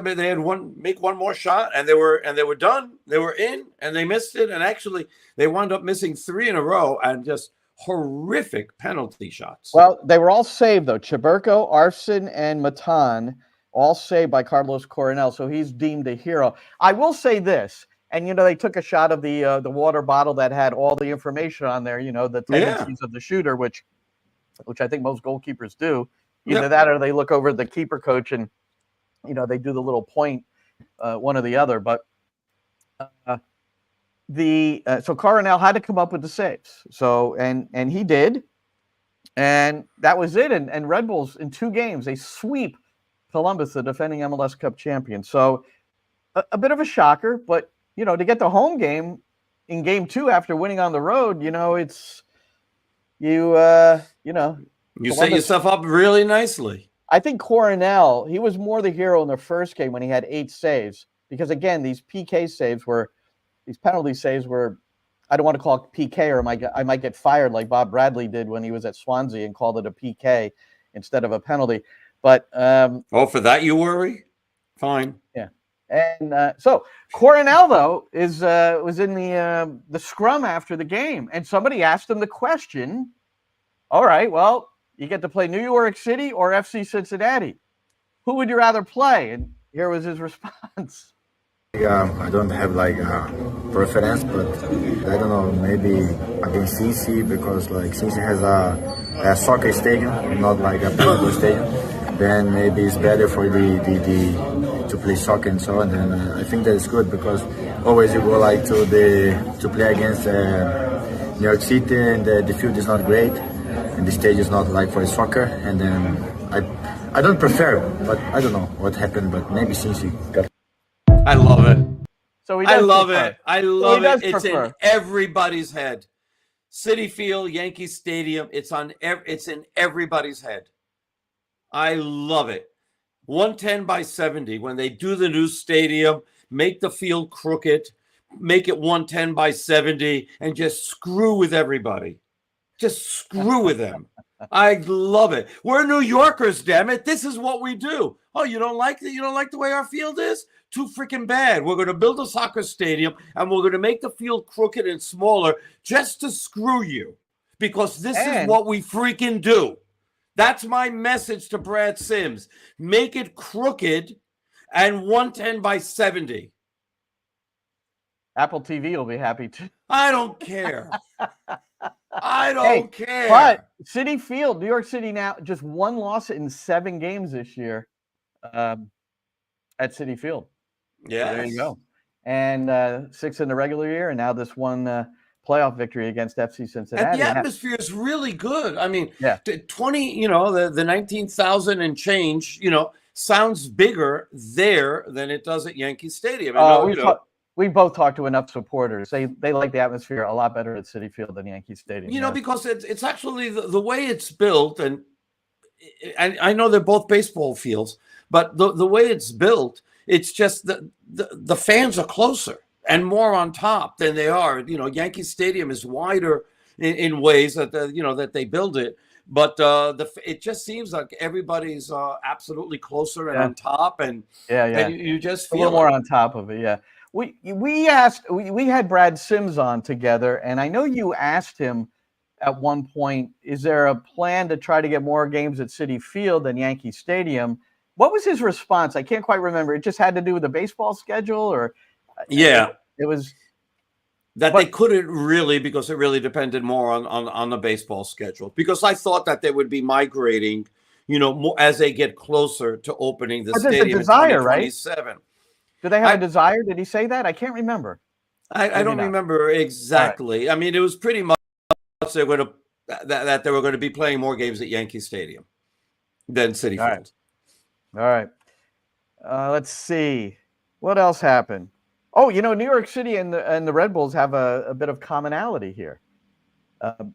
make one more shot, and they were done. They were in, and they missed it, and actually they wound up missing 3 in a row, and just horrific penalty shots. Well, they were all saved though. Chaburko, Arfson, and Matan all saved by Carlos Coronel, so he's deemed a hero. I will say this. And, they took a shot of the water bottle that had all the information on there, the tendencies of the shooter, which I think most goalkeepers do. Either that or they look over the keeper coach and, they do the little point, one or the other. But so Coronel had to come up with the saves. So, and he did. And that was it. And Red Bulls, in 2 games, they sweep Columbus, the defending MLS Cup champion. So a bit of a shocker, but to get the home game in game 2 after winning on the road, it's you set yourself up really nicely. I think Coronel, he was more the hero in the first game when he had 8 saves, because again, these penalty saves were, I don't want to call it PK or I might get fired like Bob Bradley did when he was at Swansea and called it a PK instead of a penalty. But for that you worry? Fine. Yeah. And so Coronel, though, was in the scrum after the game, and somebody asked him the question, all right, well, you get to play New York City or FC Cincinnati. Who would you rather play? And here was his response. I don't have preference, but I don't know, maybe against Cincy, because Cincy has a soccer stadium, not like a football stadium. Then maybe it's better for to play soccer and so on. And I think that is good, because always you go to play against New York City, and the field is not great, and the stage is not for soccer. And then I don't prefer, but I don't know what happened, but maybe Cincy got. I love it. So I love it. It's in everybody's head. Citi Field, Yankee Stadium. It's in everybody's head. I love it. 110 by 70. When they do the new stadium, make the field crooked, make it 110 by 70, and just screw with everybody. Just screw with them. I love it. We're New Yorkers, damn it. This is what we do. Oh, you don't like it? You don't like the way our field is? Too freaking bad. We're going to build a soccer stadium, and we're going to make the field crooked and smaller just to screw you, because this is what we freaking do. That's my message to Brad Sims. Make it crooked and 110 by 70. Apple TV will be happy too. I don't care. I don't care. But Citi Field, New York City now, just 1 loss in 7 games this year at Citi Field. Yeah, so there you go. And 6 in the regular year, and now this one playoff victory against FC Cincinnati. And the atmosphere is really good. I mean, yeah. 20, the 19,000 and change, sounds bigger there than it does at Yankee Stadium. We both talked to enough supporters. They like the atmosphere a lot better at Citi Field than Yankee Stadium. Because it's actually the way it's built, and I know they're both baseball fields, but the way it's built, it's just the fans are closer and more on top than they are. Yankee Stadium is wider in ways that that they build it. But it just seems like everybody's absolutely closer and on top, and and you just feel a little more on top of it. Yeah, we had Brad Sims on together, and I know you asked him at one point, is there a plan to try to get more games at Citi Field than Yankee Stadium? What was his response? I can't quite remember. It just had to do with the baseball schedule, or it was. They couldn't really, because it really depended more on the baseball schedule. Because I thought that they would be migrating, more as they get closer to opening the stadium in 2027. Right? Do they have a desire? Did he say that? I can't remember. I don't remember exactly. Right. I mean, it was pretty much they were that they were going to be playing more games at Yankee Stadium than Citi Field. All right. Let's see. What else happened? Oh, New York City and the Red Bulls have a bit of commonality here. The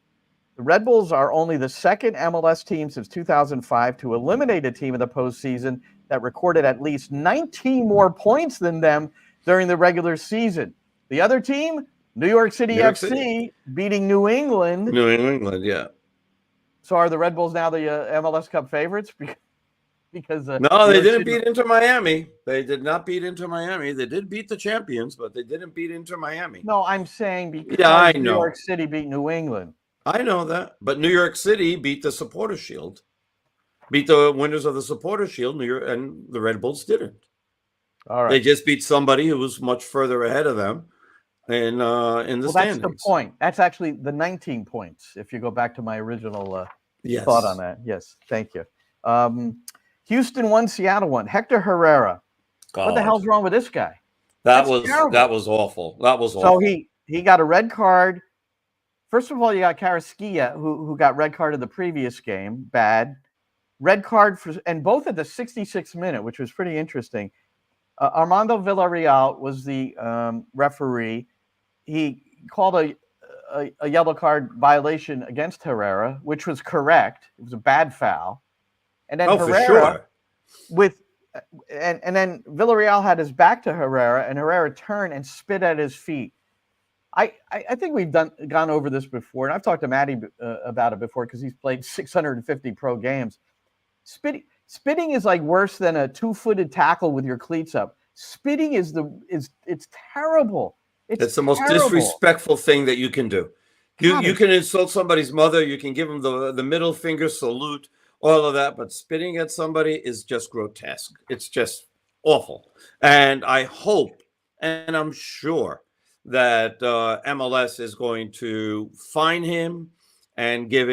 Red Bulls are only the second MLS team since 2005 to eliminate a team in the postseason that recorded at least 19 more points than them during the regular season. The other team, New York City FC, beating New England. New England, yeah. So are the Red Bulls now the MLS Cup favorites? Because no, they didn't beat Inter Miami. They did not beat Inter Miami. They did beat the champions, but they didn't beat Inter Miami. No, I'm saying because I New York City beat New England. I know that, but New York City beat the Supporters Shield, beat the winners of the Supporters Shield. New York and the Red Bulls didn't. All right, they just beat somebody who was much further ahead of them in the standings. That's the point. That's actually the 19 points. If you go back to my original thought on that, yes, thank you. Houston won, Seattle won. Hector Herrera. God. What the hell's wrong with this guy? That was awful. That was awful. So he got a red card. First of all, you got Carrasquilla, who got red card in the previous game. Bad. Red card and both at the 66th minute, which was pretty interesting. Armando Villarreal was the referee. He called a yellow card violation against Herrera, which was correct. It was a bad foul. And then Herrera and then Villarreal had his back to Herrera, and Herrera turned and spit at his feet. I think we've gone over this before, and I've talked to Matty about it before because he's played 650 pro games. Spitting is like worse than a 2-footed tackle with your cleats up. Spitting is it's terrible. It's the most disrespectful thing that you can do. You can insult somebody's mother. You can give them the middle finger salute. All of that, but spitting at somebody is just grotesque. It's just awful. And I hope, and I'm sure that MLS is going to fine him and give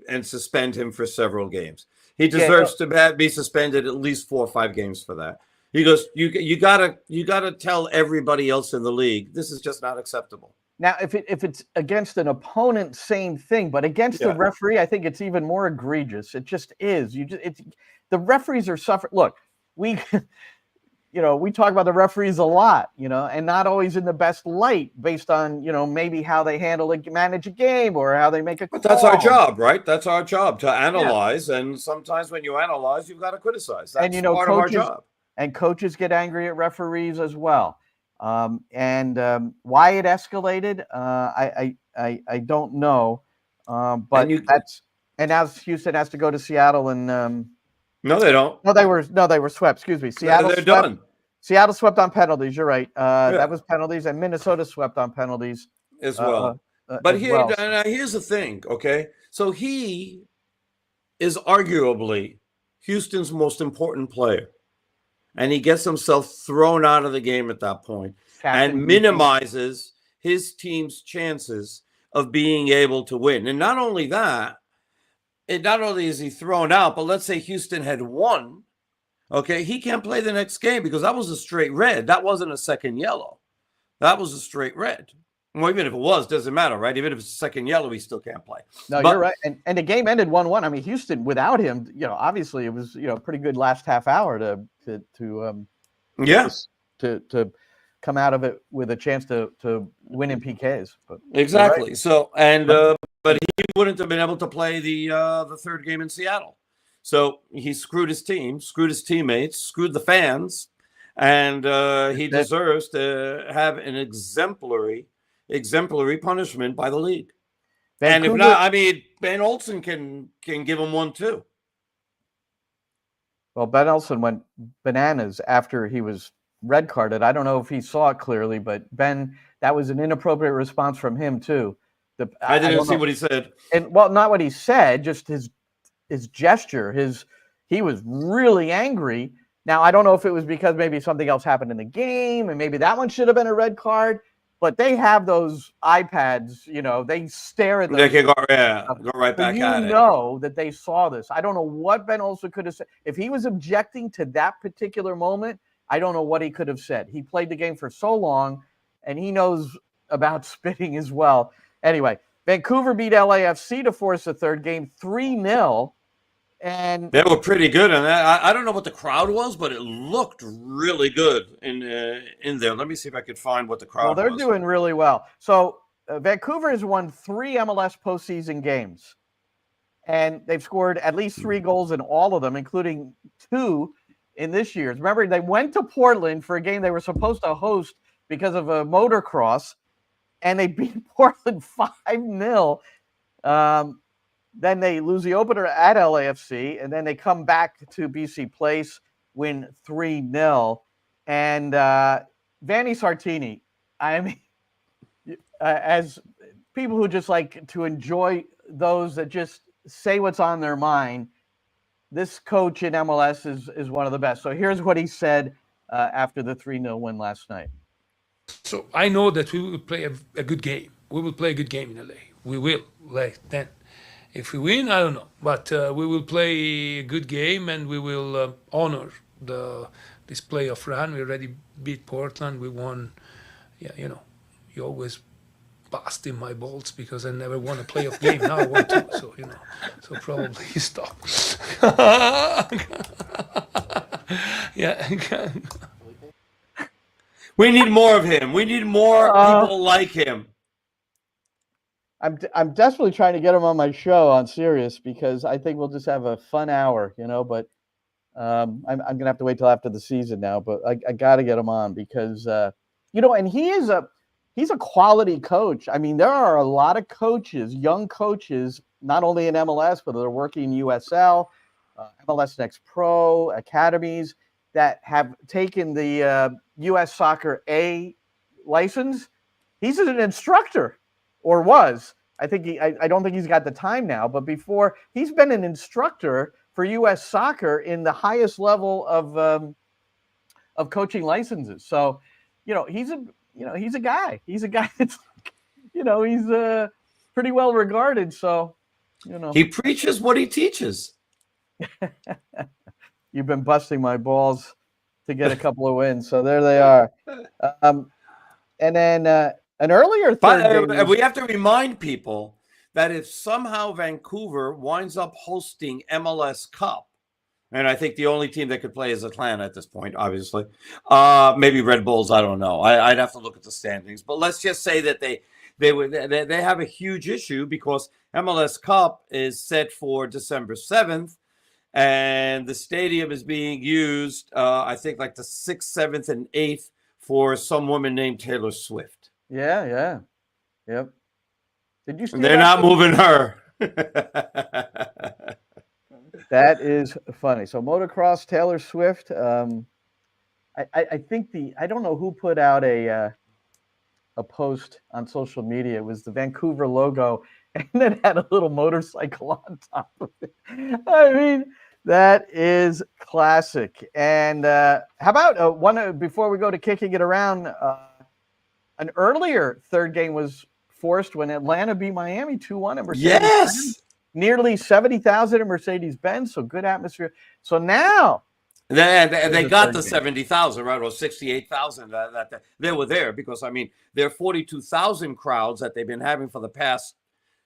and suspend him for several games. He deserves to be suspended at least 4 or 5 games for that. He goes, you gotta tell everybody else in the league this is just not acceptable. Now, if it's against an opponent, same thing, but against the referee, I think it's even more egregious. It just is. The referees are suffering. Look, we talk about the referees a lot, and not always in the best light based on, maybe how they manage a game or how they make a call. But that's our job, right? That's our job to analyze, and sometimes when you analyze, you've got to criticize. That's part of our job. And coaches get angry at referees as well. Why it escalated, I don't know. But now Houston has to go to Seattle and no, they don't. No, they were swept. Excuse me. Seattle. They're done. Seattle swept on penalties. You're right. That was penalties, and Minnesota swept on penalties as well. But here's the thing. Okay, so he is arguably Houston's most important player. And he gets himself thrown out of the game at that point and minimizes his team's chances of being able to win. And not only that, not only is he thrown out, but let's say Houston had won, okay, he can't play the next game because that was a straight red. That wasn't a second yellow. That was a straight red. Well, even if it was, doesn't matter, right? Even if it's a second yellow, he still can't play. No, you're right. And the game ended 1-1. I mean, Houston, without him, obviously it was, a pretty good last half hour to come out of it with a chance to win in PKs. But exactly. Right. So, but he wouldn't have been able to play the third game in Seattle. So he screwed his team, screwed his teammates, screwed the fans, and he deserves to have an exemplary punishment by the league. And if Vancouver, not, I mean, Ben Olsen can give him one too. well, Ben Olsen went bananas after he was red carded. I don't know if he saw it clearly, but Ben, that was an inappropriate response from him too. I didn't don't see know. what he said. And well, not what he said, just his gesture. He was really angry. Now, I don't know if it was because maybe something else happened in the game, and maybe that one should have been a red card. But they have those iPads, you know, they stare at those. They can go right back at it. You know that they saw this. I don't know what Ben Olsen could have said. If he was objecting to that particular moment, I don't know what he could have said. He played the game for so long, and he knows about spitting as well. Anyway, Vancouver beat LAFC to force a third game 3-0. And they were pretty good in that. I don't know what the crowd was, but it looked really good in there. Let me see if I could find what the crowd was. Well, they're doing really well. So Vancouver has won 3 MLS postseason games, and they've scored at least 3 goals in all of them, including 2 in this year's. Remember, they went to Portland for a game they were supposed to host because of a motocross, and they beat Portland 5-0. Then they lose the opener at LAFC, and then they come back to BC Place, win 3-0. And Vanni Sartini, I mean, as people who just like to enjoy those that just say what's on their mind, this coach in MLS is one of the best. So here's what he said after the 3-0 win last night. So I know that we will play a good game. We will play a good game in LA. We will. Like then, if we win, I don't know, but we will play a good game and we will honor this playoff run. We already beat Portland. We won. Yeah, you know, you always bust in my balls because I never won a playoff game. Now I won 2, so you know, so probably stop. Yeah. We need more of him. We need more people like him. I'm desperately trying to get him on my show on Sirius because I think we'll just have a fun hour, you know. But I'm gonna have to wait till after the season now. But I got to get him on because you know, and he's a quality coach. I mean, there are a lot of coaches, young coaches, not only in MLS but they're working in USL, MLS Next Pro academies that have taken the U.S. Soccer A license. He's an instructor. Or was. I think I don't think he's got the time now, but before he's been an instructor for U.S. Soccer in the highest level of coaching licenses. So, you know, he's a guy. He's a guy that's, you know, he's pretty well regarded. So, you know, he preaches what he teaches. You've been busting my balls to get a couple of wins, so there they are. And then. An earlier third game we have to remind people that if somehow Vancouver winds up hosting MLS Cup, and I think the only team that could play is Atlanta at this point, obviously, maybe Red Bulls, I don't know. I'd have to look at the standings, but let's just say that they have a huge issue because MLS Cup is set for December 7th, and the stadium is being used, I think, like the 6th, 7th, and 8th for some woman named Taylor Swift. Yeah. Yep. Did you see They're not moving her. That is funny. So motocross, Taylor Swift. I think I don't know who put out a post on social media. It was the Vancouver logo, and it had a little motorcycle on top of it. I mean, that is classic. And how about one before we go to kicking it around? An earlier third game was forced when Atlanta beat Miami 2-1 at Mercedes-Benz. Yes. Nearly 70,000 at Mercedes-Benz, so good atmosphere. So now they got the 70,000, right, or 68,000 that they were there because, I mean, their 42,000 crowds that they've been having for the past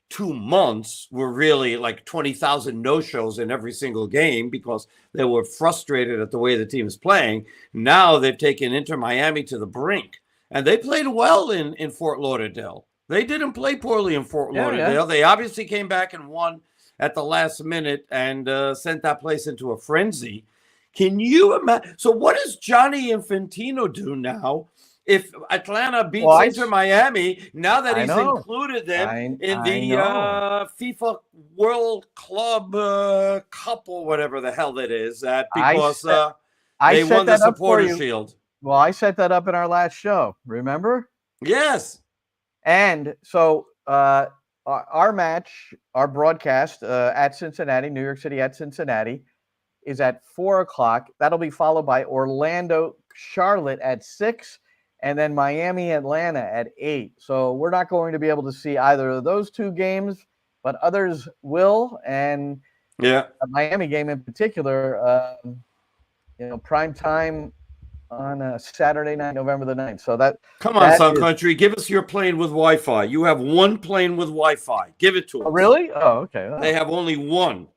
2 months were really like 20,000 no-shows in every single game because they were frustrated at the way the team is playing. Now they've taken Inter Miami to the brink. And they played well in Fort Lauderdale. They didn't play poorly in Fort Lauderdale. Yeah. They obviously came back and won at the last minute and sent that place into a frenzy. Can you imagine? So what does Johnny Infantino do now if Atlanta beats Well, Inter Miami, now that I he's know. included them in I the know. FIFA World Club Cup or whatever the hell that is, because I they set won the that up for Supporters you. Shield. Well, I set that up in our last show. Remember? Yes. And so our match, our broadcast at Cincinnati, New York City at Cincinnati, is at 4:00. That'll be followed by Orlando, Charlotte at 6, and then Miami, Atlanta at 8. So we're not going to be able to see either of those two games, but others will. And Yeah. the Miami game in particular, prime time on Saturday night, November the 9th. So Come on, Sun Country, give us your plane with Wi-Fi. You have one plane with Wi-Fi. Give it to us. Oh, really? Oh, okay. They have only one.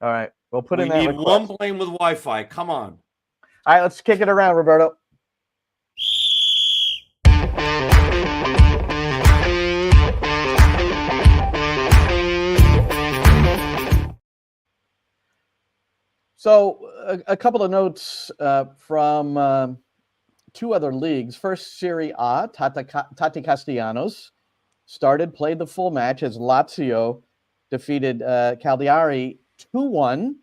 All right. We'll put We in that need request. one plane with Wi-Fi. Come on. All right, let's kick it around, Roberto. So a couple of notes from two other leagues. First, Serie A, Tati Castellanos played the full match as Lazio defeated Cagliari 2-1.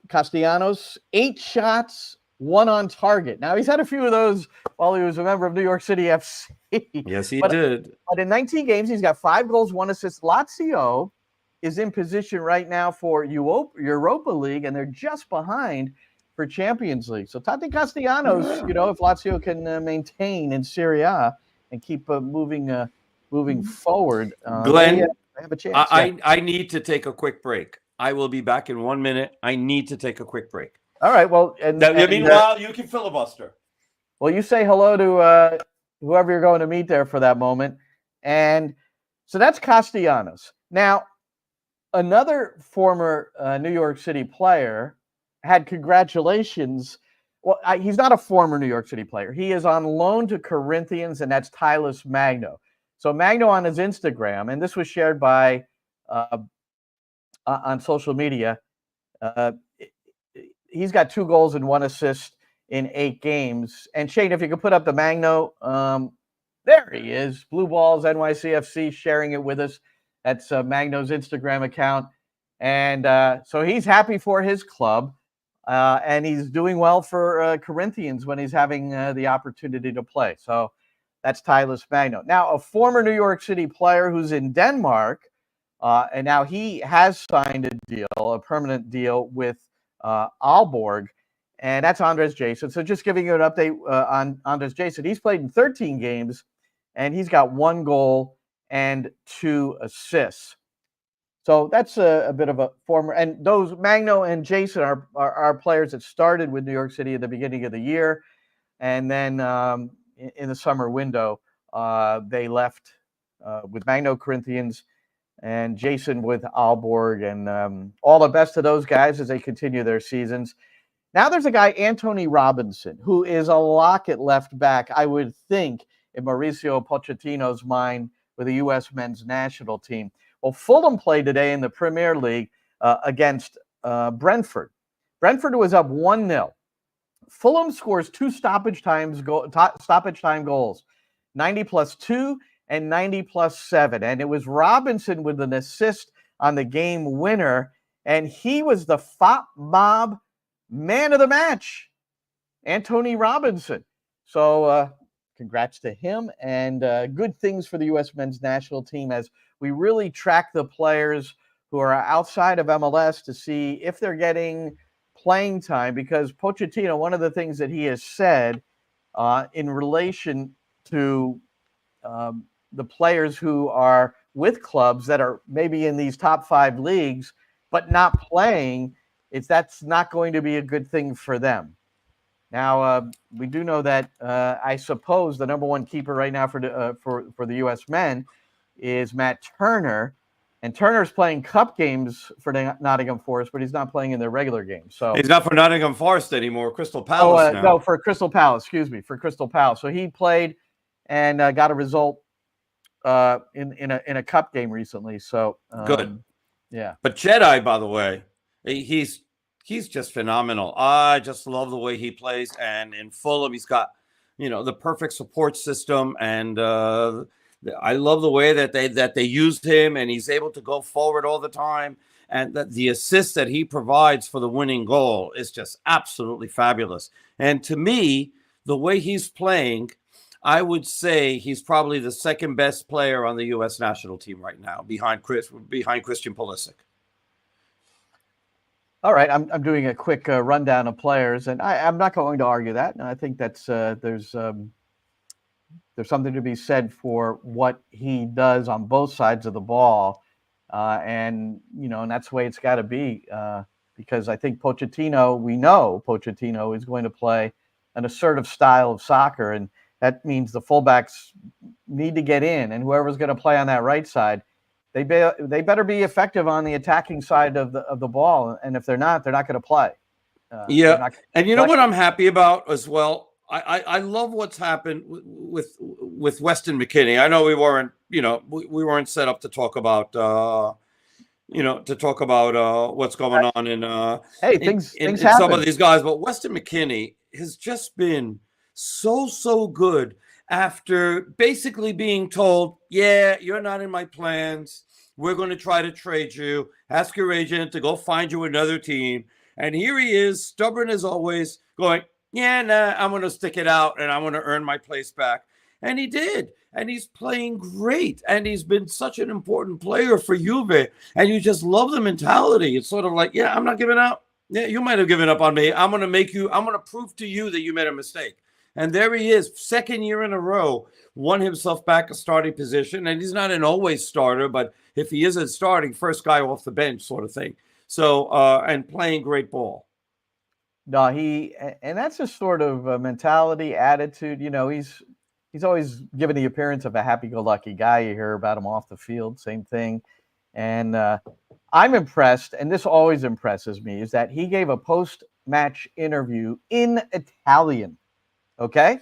Castellanos, 8 shots, 1 on target. Now, he's had a few of those while he was a member of New York City FC. Yes, he did. But in 19 games, he's got 5 goals, 1 assist. Lazio is in position right now for Europa League, and they're just behind for Champions League. So Tati Castellanos, if Lazio can maintain in Serie A and keep moving forward, Glenn, they have a chance. I need to take a quick break. I will be back in 1 minute. I need to take a quick break. All right. Well, meanwhile, you can filibuster. Well, you say hello to whoever you're going to meet there for that moment. And so that's Castellanos. Now, another former New York City player had congratulations. Well, he's not a former New York City player. He is on loan to Corinthians, and that's Tylus Magno. So Magno on his Instagram, and this was shared by on social media, he's got 2 goals and 1 assist in 8 games. And Shane, if you could put up the Magno, there he is. Blue Balls, NYCFC, sharing it with us. That's Magno's Instagram account. And so he's happy for his club, and he's doing well for Corinthians when he's having the opportunity to play. So that's Tylus Magno. Now, a former New York City player who's in Denmark, and now he has signed a permanent deal with Aalborg, and that's Andres Jason. So just giving you an update on Andres Jason. He's played in 13 games, and he's got 1 goal and 2 assists. So that's a bit of a former, and those Magno and Jason are players that started with New York City at the beginning of the year, and then in the summer window they left with Magno Corinthians and Jason with Aalborg, and all the best to those guys as they continue their seasons. Now there's a guy, Anthony Robinson, who is a lock at left back, I would think, in Mauricio Pochettino's mind with the U.S. men's national team. Well, Fulham played today in the Premier League against Brentford. Brentford was up 1-0. Fulham scores 2 stoppage time goals, 90+2 and 90+7. And it was Robinson with an assist on the game winner, and he was the FOP man of the match, Anthony Robinson. So congrats to him, and good things for the U.S. men's national team as we really track the players who are outside of MLS to see if they're getting playing time, because Pochettino, one of the things that he has said in relation to the players who are with clubs that are maybe in these top 5 leagues but not playing, that's not going to be a good thing for them. Now, we do know that I suppose the number 1 keeper right now for the U.S. men is Matt Turner, and Turner's playing cup games for Nottingham Forest, but he's not playing in their regular games. So he's not for Nottingham Forest anymore. Crystal Palace now. No, for Crystal Palace. Excuse me, for Crystal Palace. So he played and got a result in a cup game recently. So good. Yeah. But Jedi, by the way, he's just phenomenal. I just love the way he plays. And in Fulham, he's got the perfect support system. And I love the way that they used him, and he's able to go forward all the time. And that the assist that he provides for the winning goal is just absolutely fabulous. And to me, the way he's playing, I would say he's probably the second best player on the U.S. national team right now, behind Christian Pulisic. All right, I'm doing a quick rundown of players, and I'm not going to argue that. And I think that's there's something to be said for what he does on both sides of the ball. And that's the way it's got to be, because I think we know Pochettino is going to play an assertive style of soccer, and that means the fullbacks need to get in, and whoever's going to play on that right side, they better be effective on the attacking side of the ball, and if they're not going to play. And you know what I'm happy about as well? I love what's happened with Weston McKennie. I know we weren't set up to talk about what's going on in things in happen. Some of these guys, but Weston McKennie has just been so good after basically being told, yeah, you're not in my plans. We're going to try to trade you. Ask your agent to go find you another team. And here he is, stubborn as always, going, yeah, nah, I'm going to stick it out and I'm going to earn my place back. And he did. And he's playing great. And he's been such an important player for Juve. And you just love the mentality. It's sort of like, yeah, I'm not giving up. Yeah, you might have given up on me. I'm going to prove to you that you made a mistake. And there he is, second year in a row, won himself back a starting position. And he's not an always starter, but if he isn't starting, first guy off the bench sort of thing. So, and playing great ball. No, and that's a sort of mentality, attitude. He's always given the appearance of a happy-go-lucky guy. You hear about him off the field, same thing. And I'm impressed, and this always impresses me, is that he gave a post-match interview in Italian. Okay,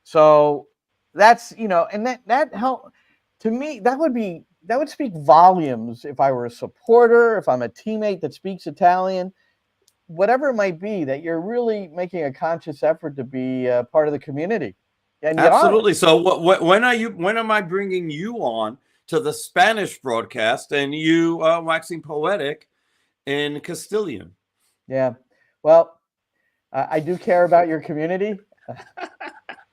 so that's and that help to me. That would speak volumes if I were a supporter, if I'm a teammate that speaks Italian. Whatever it might be, that you're really making a conscious effort to be part of the community. And absolutely. So when am I bringing you on to the Spanish broadcast and you waxing poetic in Castilian? Yeah. Well, I do care about your community,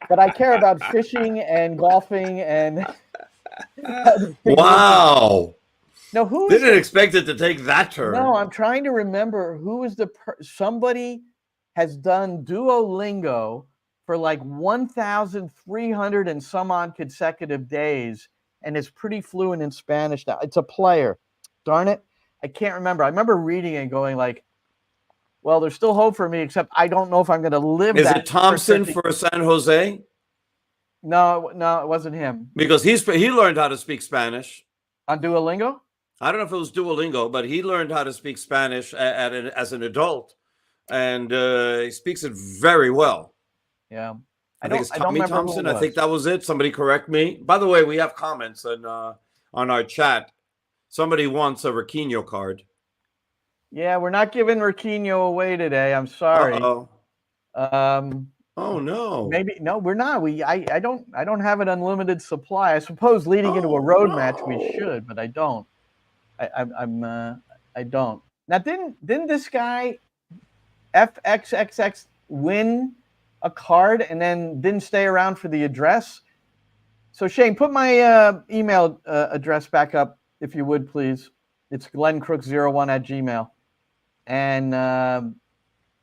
but I care about fishing and golfing and. Wow. No, who didn't expect it to take that turn. No, I'm trying to remember who was somebody has done Duolingo for like 1,300 and some odd consecutive days and is pretty fluent in Spanish now. It's a player. Darn it. I can't remember. I remember reading it and going like, well, there's still hope for me, except I don't know if I'm going to live. Is it Thompson for San Jose? No, it wasn't him. Because he learned how to speak Spanish. On Duolingo? I don't know if it was Duolingo, but he learned how to speak Spanish as an adult, and he speaks it very well. Yeah. I think it's Tommy Thompson. I think that was it. Somebody correct me. By the way, we have comments on our chat. Somebody wants a Raquinho card. Yeah, we're not giving Raquinho away today. I'm sorry. Uh-oh. Oh no. Maybe no, we're not. I don't have an unlimited supply. I suppose leading into a road match we should, but I don't. I don't. Now didn't this guy FXXX win a card and then didn't stay around for the address? So Shane, put my email address back up if you would, please. It's glenncrooks01@gmail.com. And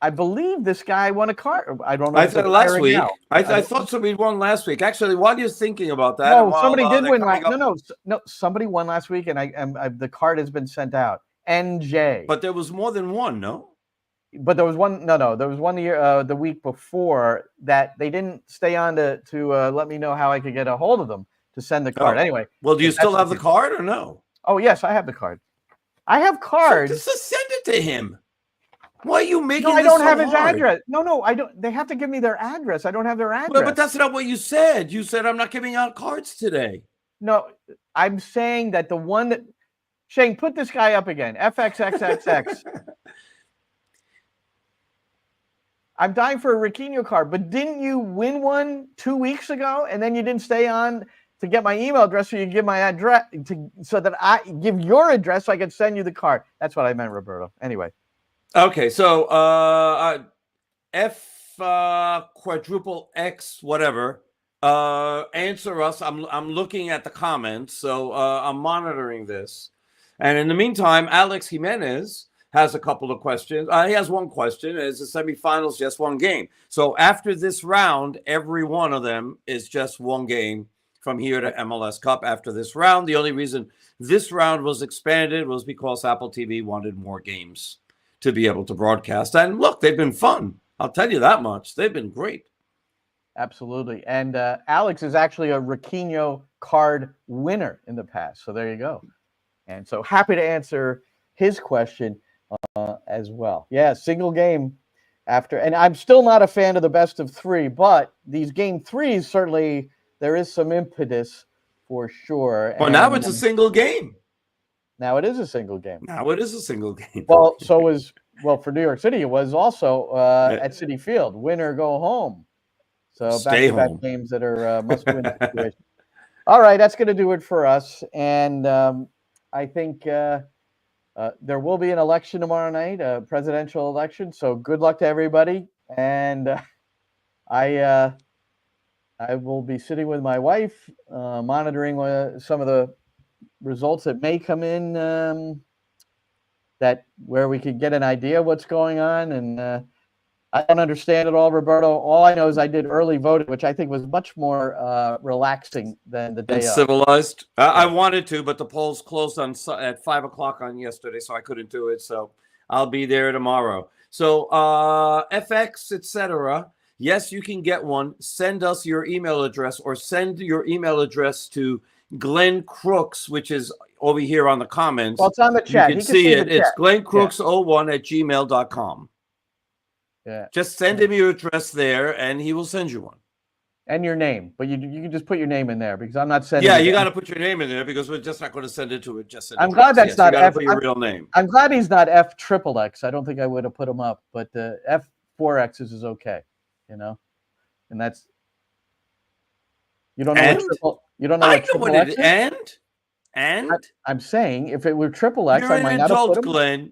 I believe this guy won a card. I don't know. I thought last week. I thought somebody won last week. Actually, while you're thinking about that, no, somebody did win. No, somebody won last week, and the card has been sent out. NJ. But there was more than one, no? But there was one. No, there was one year the week before that they didn't stay on to let me know how I could get a hold of them to send the card. Anyway. Well, do you still have the card or no? Oh yes, I have the card. I have cards. So just send it to him. Why are you making? No, I don't have his address. No, I don't. They have to give me their address. I don't have their address. But that's not what you said. You said I'm not giving out cards today. No, I'm saying that the one that Shane, put this guy up again. FXXXX. I'm dying for a Riquinho card, but didn't you win one 2 weeks ago? And then you didn't stay on to get my email address, so you give my address so that I give your address so I can send you the card. That's what I meant, Roberto. Anyway. Okay, so F quadruple X whatever. Answer us. I'm looking at the comments, so I'm monitoring this. And in the meantime, Alex Jimenez has a couple of questions. He has one question. Is the semifinals just one game? So after this round, every one of them is just one game from here to MLS Cup. After this round, the only reason this round was expanded was because Apple TV wanted more games to be able to broadcast. And look, they've been fun. I'll tell you that much. They've been great. Absolutely. And Alex is actually a Riquinho card winner in the past. So there you go. And so happy to answer his question as well. Yeah, single game after. And I'm still not a fan of the best of three, but these game threes, certainly there is some impetus for sure. Well, now it's a single game. Now it is a single game. Now it is a single game. Well, for New York City, it was also at Citi Field. Win or go home. So back-to-back games that are must-win situations. All right, that's going to do it for us. And I think there will be an election tomorrow night, a presidential election. So good luck to everybody. And I will be sitting with my wife, monitoring some of the results that may come in, where we could get an idea of what's going on. And I don't understand it all, Roberto. All I know is I did early voting, which I think was much more relaxing than the day of. Civilized. I wanted to, but the polls closed at 5 o'clock on yesterday, so I couldn't do it. So I'll be there tomorrow. So FX, etc. Yes, you can get one. Send us your email address, or send your email address to Glenn Crooks, which is over here on the comments. Well, it's on the chat. You can see it. It's glenncrooks01@gmail.com. Yeah. Just send him your address there, and he will send you one. And your name, but you can just put your name in there because I'm not sending. Yeah, you got to put your name in there because we're just not going to send it to it. I'm glad that's not F. You got to put your real name. I'm glad he's not F XXX. I don't think I would have put him up, but the F4X's is okay, and that's you don't know and? what triple. You don't know what triple X is? And I'm saying if it were triple X, you're I might an not have adult, put him. Glenn.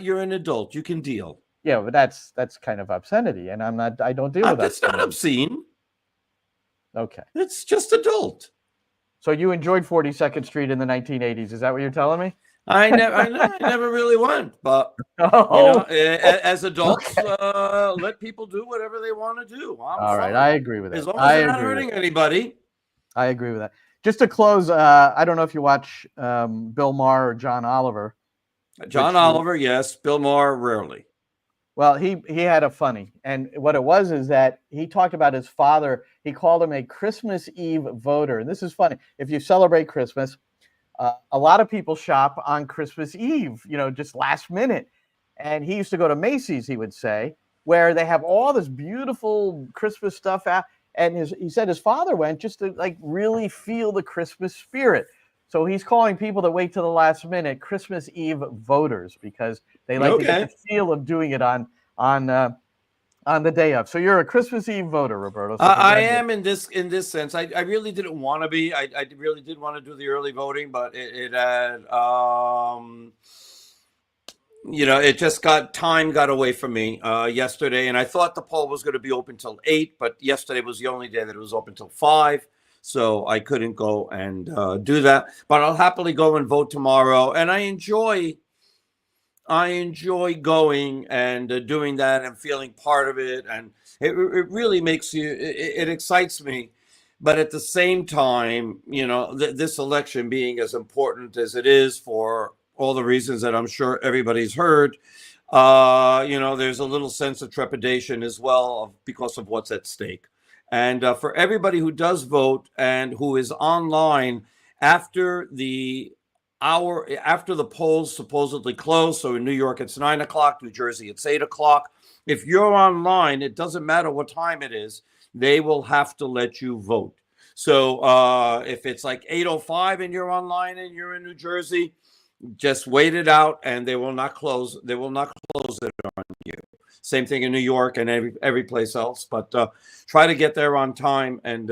You're an adult. You can deal. Yeah, but that's kind of obscenity, and I don't deal with that. That's not obscene. Okay. It's just adult. So you enjoyed 42nd Street in the 1980s. Is that what you're telling me? I never really went, but as adults, let people do whatever they want to do. All right, I agree with that. As long as they're not hurting anybody. I agree with that. Just to close, I don't know if you watch Bill Maher or John Oliver. John Oliver, yes. Bill Maher, rarely. Well, he had a funny, and what it was is that he talked about his father. He called him a Christmas Eve voter, and this is funny. If you celebrate Christmas, a lot of people shop on Christmas Eve, just last minute. And he used to go to Macy's, he would say, where they have all this beautiful Christmas stuff out. And he said his father went just to really feel the Christmas spirit. So he's calling people that wait till the last minute Christmas Eve voters because they like to get the feel of doing it on the day of. So you're a Christmas Eve voter, Roberto. So I am in this sense. I really didn't want to be. I really did want to do the early voting, but it had it just time got away from me yesterday, and I thought the poll was going to be open till 8, but yesterday was the only day that it was open till 5. So I couldn't go and do that, but I'll happily go and vote tomorrow. And I enjoy going and doing that and feeling part of it. And it really makes it excites me. But at the same time, this election being as important as it is for all the reasons that I'm sure everybody's heard, there's a little sense of trepidation as well because of what's at stake. And for everybody who does vote and who is online after the polls supposedly close, so in New York it's 9 o'clock, New Jersey it's 8 o'clock. If you're online, it doesn't matter what time it is, they will have to let you vote. So if it's like 8:05 and you're online and you're in New Jersey, just wait it out, and they will not close. They will not close it on you. Same thing in New York and every place else. But try to get there on time. And,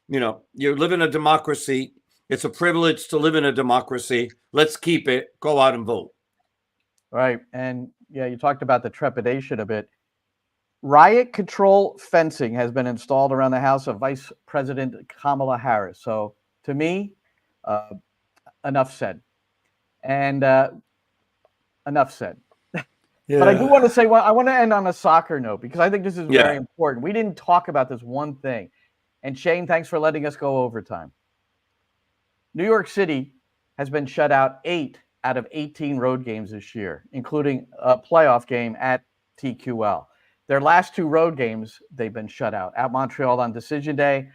you live in a democracy. It's a privilege to live in a democracy. Let's keep it. Go out and vote. Right. And yeah, you talked about the trepidation a bit. Riot control fencing has been installed around the house of Vice President Kamala Harris. So to me, enough said. And enough said. Yeah. But I do want to say, I want to end on a soccer note because I think this is very important. We didn't talk about this one thing. And Shane, thanks for letting us go overtime. New York City has been shut out 8 out of 18 road games this year, including a playoff game at TQL. Their last 2 road games, they've been shut out at Montreal on Decision Day,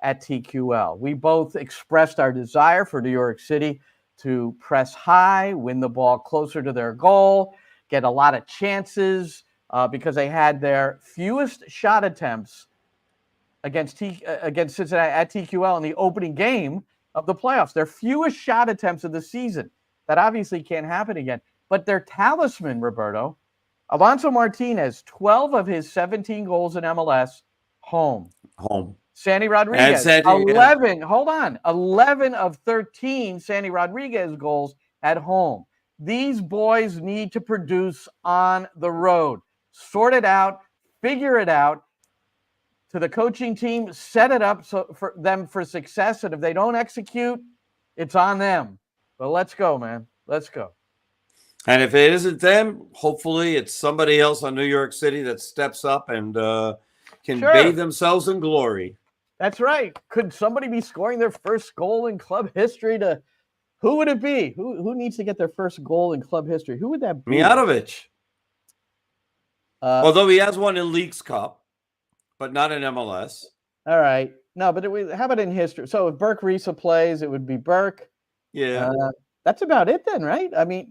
at TQL. We both expressed our desire for New York City to press high, win the ball closer to their goal, get a lot of chances because they had their fewest shot attempts against Cincinnati at TQL in the opening game of the playoffs. Their fewest shot attempts of the season. That obviously can't happen again. But their talisman, Roberto, Alonso Martinez, 12 of his 17 goals in MLS, home. Sandy Rodriguez, 11 of 13 Sandy Rodriguez goals at home. These boys need to produce on the road. Sort it out, figure it out. To the coaching team, set it up for them for success. And if they don't execute, it's on them. But let's go, man. Let's go. And if it isn't them, hopefully it's somebody else on New York City that steps up and can bathe themselves in glory. That's right. Could somebody be scoring their first goal in club history? Who would it be? Who needs to get their first goal in club history? Who would that be? Mihajlovic. Although he has one in Leagues Cup, but not in MLS. All right. No, but how about in history? So if Burke Risa plays, it would be Burke. Yeah. That's about it then, right? I mean,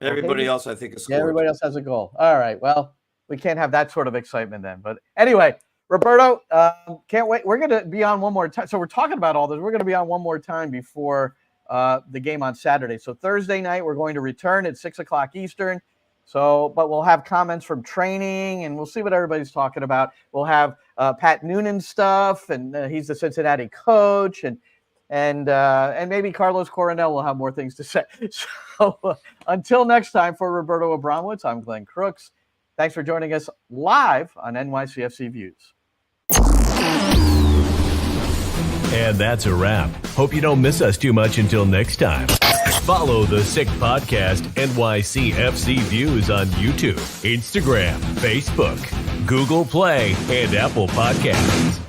everybody else, I think, is scored. Yeah, everybody else has a goal. All right. Well, we can't have that sort of excitement then. But anyway, Roberto, can't wait. We're going to be on one more time. So we're talking about all this. We're going to be on one more time before the game on Saturday. So Thursday night, we're going to return at 6:00 Eastern. But we'll have comments from training, and we'll see what everybody's talking about. We'll have Pat Noonan stuff, and he's the Cincinnati coach, and maybe Carlos Coronel will have more things to say. So until next time, for Roberto Abramowitz, I'm Glenn Crooks. Thanks for joining us live on NYCFC Views. And that's a wrap. Hope you don't miss us too much until next time. Follow the Sick Podcast NYCFC Views on YouTube, Instagram, Facebook, Google Play, and Apple Podcasts.